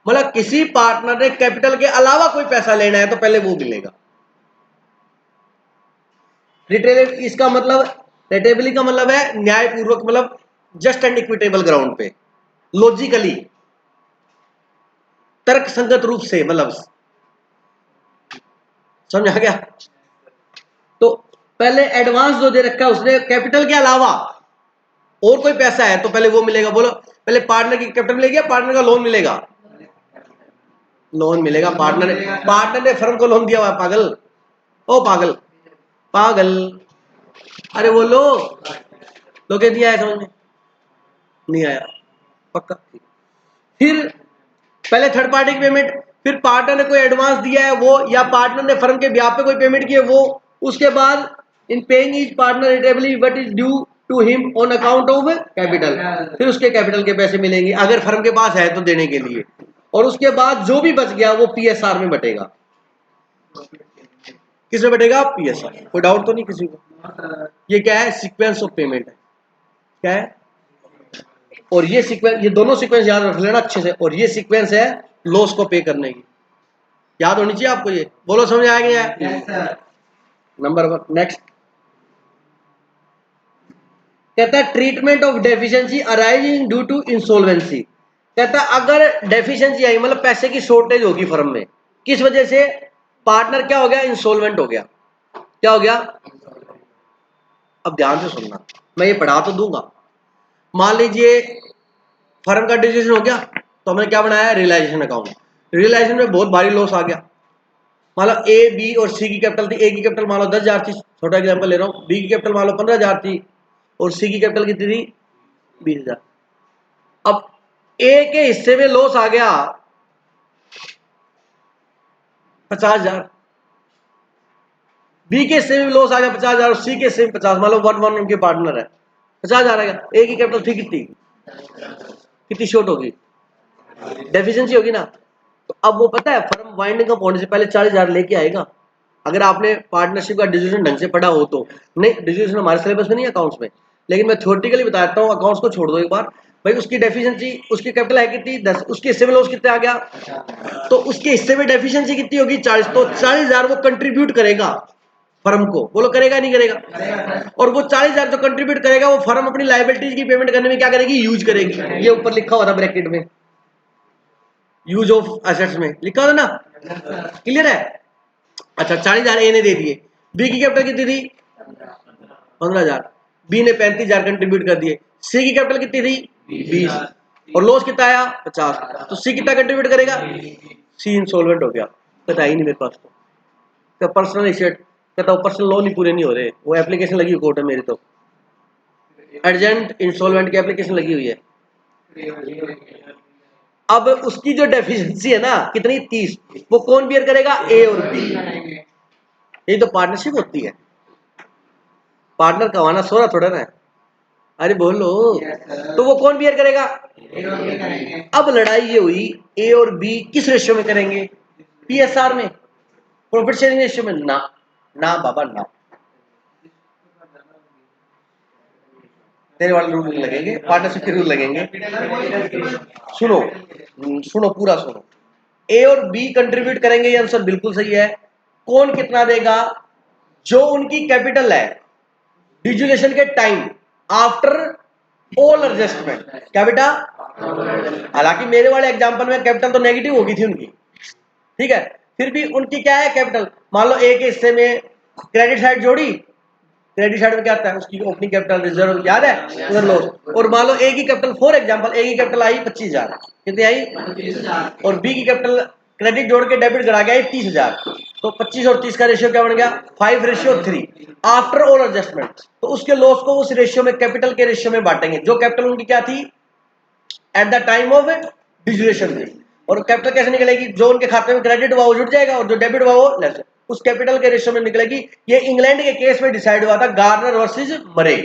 मतलब किसी पार्टनर ने कैपिटल के अलावा कोई पैसा लेना है तो पहले वो मिलेगा। रिटेल, इसका मतलब रेटेबली का मतलब है न्यायपूर्वक, मतलब जस्ट एंड इक्विटेबल ग्राउंड पे, लॉजिकली, तर्क संगत रूप से, मतलब समझ आ गया। तो पहले एडवांस जो दे रखा है उसने कैपिटल के अलावा और कोई पैसा है तो पहले वो मिलेगा। बोलो, पहले पार्टनर की कैपिटल मिलेगी या पार्टनर का लोन मिलेगा, लोन मिलेगा। पार्टनर ने फर्म को लोन दिया हुआ है, पागल, ओ पागल, पागल, अरे बोलो, तो क्या दिया है, समझ में नहीं आया, पक्का। फिर पहले थर्ड पार्टी की पेमेंट, फिर पार्टनर ने कोई एडवांस दिया है वो, या पार्टनर ने फर्म के ब्याह पे कोई पेमेंट की है वो, उसके बाद in paying each partner rateably what is due to him on account of capital, फिर उसके कैपिटल के पैसे मिलेंगे अगर फर्म के पास है तो देने के लिए, और उसके बाद जो भी बच गया वो पीएसआर में बटेगा। किसमें बटेगा, पीएसआर। कोई डाउट तो नहीं किसी को। ये क्या है, सीक्वेंस ऑफ पेमेंट है, क्या है, और ये सीक्वेंस, ये दोनों सीक्वेंस याद रख लेना अच्छे से, और ये सीक्वेंस है लॉस को पे करने की, याद होनी चाहिए आपको ये। बोलो समझ आएगा। नंबर 1, नेक्स्ट, कहता है treatment of deficiency arising due to insolvency. कहता है अगर डेफिशिएंसी आई, मतलब पैसे की शॉर्टेज होगी फर्म में, किस वजह से, पार्टनर क्या हो गया, इंसॉल्वेंट हो गया, क्या हो गया। अब ध्यान से सुनना, मैं ये पढ़ा तो दूंगा। मान लीजिए फर्म का डिसीजन हो गया तो हमने क्या बनाया, रियलाइजेशन अकाउंट। रियलाइजेशन में बहुत भारी लॉस आ गया, मान लो ए बी और सी की कैपिटल थी, ए की कैपिटल मान लो 10,000 थी, छोटा एग्जांपल ले रहा हूँ, बी की कैपिटल मान लो 15,000 थी, और सी की कैपिटल कितनी थी, 20,000। अब ए के हिस्से में लॉस आ गया 50,000। बी के हिस्से में लॉस आ गया 50,000 और सी के हिस्से में 50, मान लो 1-1 उनके पार्टनर है, 50,000 आएगा। ए की कैपिटल थी कितनी शॉर्ट होगी, डेफिशिएंसी होगी ना। तो अब वो पता है फर्म वाइंडिंग अप होने से पहले 40,000 लेके आएगा, अगर आपने पार्टनरशिप का डिसीजन ढंग से पढ़ा हो तो। नहीं, डिसीजन हमारे सिलेबस में नहीं है अकाउंट्स में, लेकिन मैं थ्योरेटिकली बताता हूँ, अकाउंट्स को छोड़ दो एक बार। भाई उसकी डेफिशिएंसी, उसकी कैपिटल है कितनी 10, उसके हिस्से में लॉस कितना आ गया, तो उसके हिस्से में डेफिशिएंसी कितनी होगी 40, तो 40,000 वो कंट्रीब्यूट करेगा फर्म को, बोलो करेगा नहीं करेगा। और वो 40,000 जो कंट्रीब्यूट करेगा वो फर्म अपनी लायबिलिटीज की पेमेंट करने में क्या करेगी, यूज करेगी। ये ऊपर लिखा हुआ था ब्रैकेट में, यूज ऑफ एसेट्स में लिखा हुआ था ना, क्लियर है। अच्छा 40,000 ए ने दे दिए, बी की कैपिटल कितनी थी 15,000, बी ने 35,000 कंट्रीब्यूट कर दिए, सी की कैपिटल कितनी थी 20, और लॉस कितना आया 50, तो सी कितना कंट्रीब्यूट करेगा, सी इंसॉल्वेंट हो गया। कहता ही नहीं मेरे पास तो पर्सनल एसेट, कहता हूँ पर्सनल लोन ही पूरे नहीं हो रहे, वो एप्लीकेशन लगी हुई कोर्ट है मेरी, तो अर्जेंट इंस्टॉलमेंट की एप्लीकेशन लगी हुई है। अब उसकी जो डेफिशिएंसी है ना कितनी 30, वो कौन बियर करेगा, ए और बी। ये तो पार्टनरशिप होती है, पार्टनर कमाना सोरा थोड़ा ना है, अरे बोलो। तो वो कौन बियर करेगा, अब लड़ाई ये हुई ए और बी किस रेशियो में करेंगे, पीएसआर में, प्रॉफिट शेयरिंग रेशियो में, ना ना बाबा ना, तेरे वाले रूल लगेंगे, पार्टनरशिप के रूल लगेंगे। सुनो सुनो पूरा सुनो, ए और बी कंट्रीब्यूट करेंगे, ये आंसर बिल्कुल सही है। कौन कितना देगा, जो उनकी कैपिटल है डिजुलेशन के टाइम आफ्टर ऑल एडजस्टमेंट, क्या बेटा, हालांकि मेरे वाले एग्जांपल में कैपिटल तो नेगेटिव होगी थी उनकी, ठीक है, फिर भी उनकी क्या है कैपिटल, मान लो ए के हिस्से में क्रेडिट साइड जोड़ी, क्रेडिट साइड में क्या आता है उसकी ओपनिंग कैपिटल रिजर्व याद है, उधर लॉस, और मान लो ए की कैपिटल, फॉर एग्जांपल ए की कैपिटल आई 25,000, कितनी आई, और बी की कैपिटल क्रेडिट जोड़ के डेबिट करा गया 30,000, तो 25 और 30 का रेशियो क्या बन गया 5:3 आफ्टर ऑल एडजस्टमेंट। तो उसके लॉस को उस रेशियो में, कैपिटल के रेशियो में बांटेंगे, जो कैपिटल उनकी क्या थी एट द टाइम ऑफ डिजुलेशन थी। और कैपिटल कैसे निकलेगी, जो उनके खाते में क्रेडिट हुआ वो जुड़ जाएगा और जो डेबिट हुआ वो लेस, उस कैपिटल के रेशियो में निकलेगी। ये इंग्लैंड के केस में डिसाइड हुआ था, गार्नर वर्सेस मरे।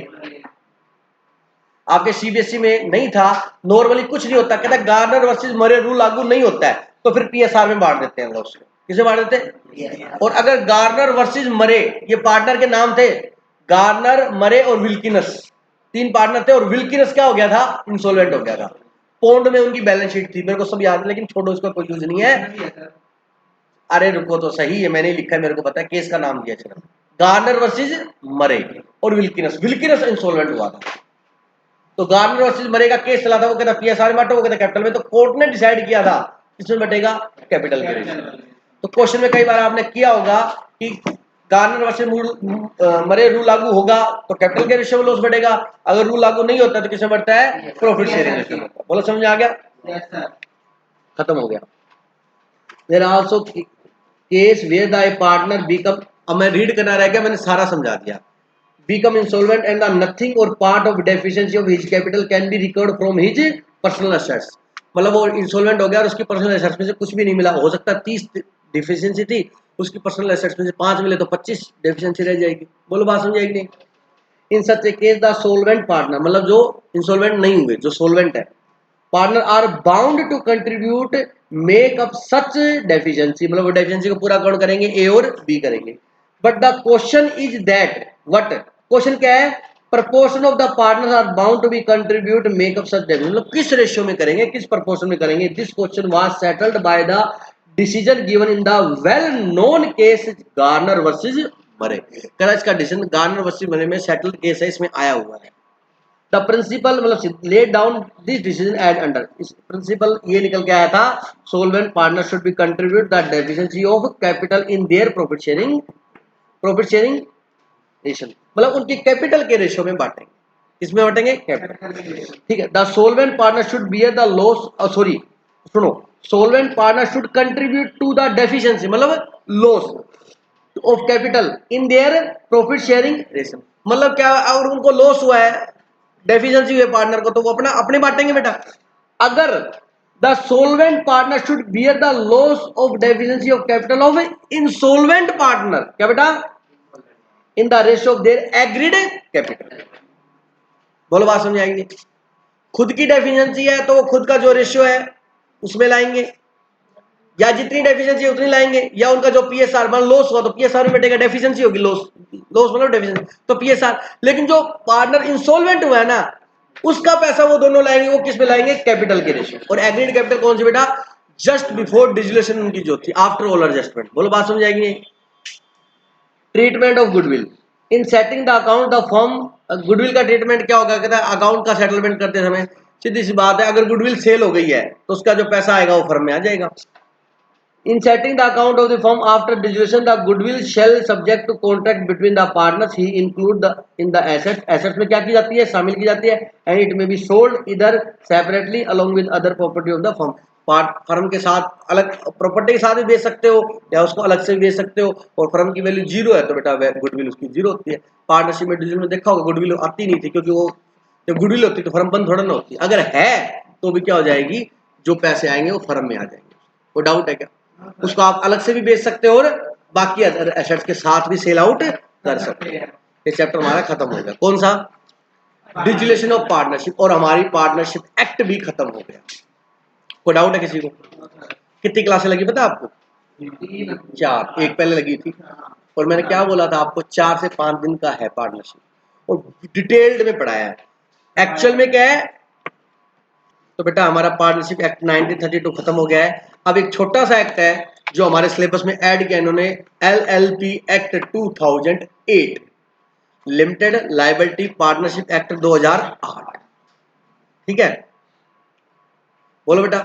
आपके सीबीएसई में नहीं था, नॉर्मली कुछ नहीं होता, कहता गार्नर वर्सेस मरे रूल लागू नहीं होता है, तो फिर पीएसआर में बांट देते हैं लोग उसको, किसे बांट देते हैं, और अगर गार्नर वर्सेस मरे, ये पार्टनर के नाम थे गार्नर, मरे और विल्किनस, 3 पार्टनर थे, और विल्किनस क्या हो गया था, इंसॉल्वेंट हो गया था। पौंड में उनकी बैलेंस शीट थी, मेरे को सब याद है, लेकिन छोड़ो इसका कोई यूज नहीं है। अरे रुको तो सही है, मैंने लिखा है, मेरे को पता है केस का नाम दिया चलो, गार्नर वर्सेस मरे और विल्किनस, विल्किनस इंसॉल्वेंट हुआ था, तो गार्नर वर्सेस मरे का केस चला था, वो कहता पीएसआर में बांटो, वो कहता कैपिटल में, तो कोर्ट ने डिसाइड किया था किसमें बटेगा, कैपिटल के रेशियो। तो क्वेश्चन में कई बार आपने किया होगा कि गार्नर वर्सेस मरे रूल लागू होगा तो कैपिटल के रेशियो में लॉस बढ़ेगा, अगर रूल लागू नहीं होता तो किसमें बढ़ता है, प्रॉफिट शेयरिंग रेशियो में। बोलो समझ में आ गया, खत्म हो गया। There also case where the partner become, अब मैं रीड करना रह गया, मैंने सारा समझा दिया। Become insolvent and the nothing or part of deficiency of his capital can be recovered from his personal assets। मतलब वो इंसॉल्वेंट हो गया और उसकी पर्सनल एसेट्स में से कुछ भी नहीं मिला, हो सकता है 30 डिफिशियंसी थी, उसकी पर्सनल एसेट्स में से 5 मिले तो 25 डिफिशियंसी रह जाएगी। बोलो बात समझ आएगी नहीं। In such a case the solvent partner, मतलब जो इंसॉल्वेंट नहीं हुए, जो सोलवेंट है partner, are bound to contribute make up such deficiency, मतलब वो डेफिशिएंसी को पूरा कौन करेंगे, ए और बी करेंगे। But the question is that what, question क्या है, proportion of the partners are bound to be contribute make up such deficiency, मतलब किस रेशियो में करेंगे, किस प्रपोर्शन में करेंगे। This question was settled by the decision given in the well known case Garner versus Murray. कल इसका decision Garner versus मरे में सेटल्ड केस है, इसमें आया हुआ है। द प्रिंसिपल मतलब laid down this decision as under, इस प्रिंसिपल ये निकल के आया था, solvent partner should be contribute the deficiency of capital in their profit sharing ratio, मतलब उनकी कैपिटल के रेशियो में बांटेंगे, किसमें बांटेंगे, कैपिटल, ठीक है। The solvent partner should bear the loss, sorry सुनो, solvent partner should contribute to the deficiency मतलब loss of capital in their profit sharing ratio, मतलब क्या, अगर उनको लॉस हुआ है, डेफिशिएंसी हुई पार्टनर को, तो वो अपना अपने बांटेंगे बेटा। अगर the solvent partner should bear the loss of deficiency of capital of insolvent partner, क्या बेटा, in the ratio of their agreed capital. बोलो बात समझ आएंगे। खुद की डेफिशिएंसी है तो वो खुद का जो रेशियो है उसमें लाएंगे, या जितनी डेफिशिएंसी उतनी लाएंगे, या उनका जो पीएसआर मान लॉस हुआ तो पीएसआर में बैठेगा, डेफिशिएंसी होगी लॉस, लॉस मतलब डेफिशिएंसी तो पीएसआर। लेकिन जो पार्टनर इंसॉल्वेंट हुआ है ना, उसका पैसा वो दोनों लाएंगे, वो किस में लाएंगे, कैपिटल के रेशियो। और एग्रीड कैपिटल कौन सी बेटा, जस्ट बिफोर डिसोल्यूशन उनकी जो थी, आफ्टर ऑल एडजस्टमेंट। बोलो बात समझ आएगी। Treatment of goodwill in setting the account the firm, goodwill का ट्रीटमेंट क्या होगा, कहता है अकाउंट का सेटलमेंट करते समय सीधी सी बात है, अगर गुडविल सेल हो गई है तो उसका जो पैसा आएगा वो फर्म में आ जाएगा। In setting the account of the firm after dissolution, the goodwill shall subject to contract between the partners. He include the in the assets. Assets में क्या की जाती है, शामिल की जाती है, and it may be sold either separately along with other property of the firm. Firm के साथ अलग प्रॉपर्टी के साथ भी बेच सकते हो, या उसको अलग से भी बेच सकते हो। और फर्म की वैल्यू जीरो है तो बेटा गुडविल उसकी जीरो होती है। पार्टनरशिप में डिसीजन में देखा होगा गुडविल आती नहीं थी, क्योंकि वो जब गुडविल होती तो फर्म बंद थोड़ा ना होती। अगर है तो भी क्या हो जाएगी, जो पैसे आएंगे वो फर्म में आ जाएंगे। वो डाउट है क्या? उसको आप अलग से भी बेच सकते हो और बाकी एसेट्स के साथ भी सेल आउट कर सकते हैं। ये चैप्टर हमारा खत्म हो गया। कौन सा? Dissolution of partnership. और हमारी पार्टनरशिप एक्ट भी खत्म हो गया। कोई डाउट है किसी को? कितनी क्लासें लगी पता आपको? 4, एक पहले लगी थी। और मैंने क्या बोला था आपको, 4 से 5 दिन का है पार्टनरशिप, और डिटेल्ड में पढ़ाया है। एक्चुअल में क्या है, तो बेटा हमारा पार्टनरशिप एक्ट 1932 खत्म हो गया है। अब एक छोटा सा एक्ट है जो हमारे सिलेबस में ऐड किया इन्होंने, LLP act 2008, limited liability partnership act 2008। ठीक है, बोलो बेटा।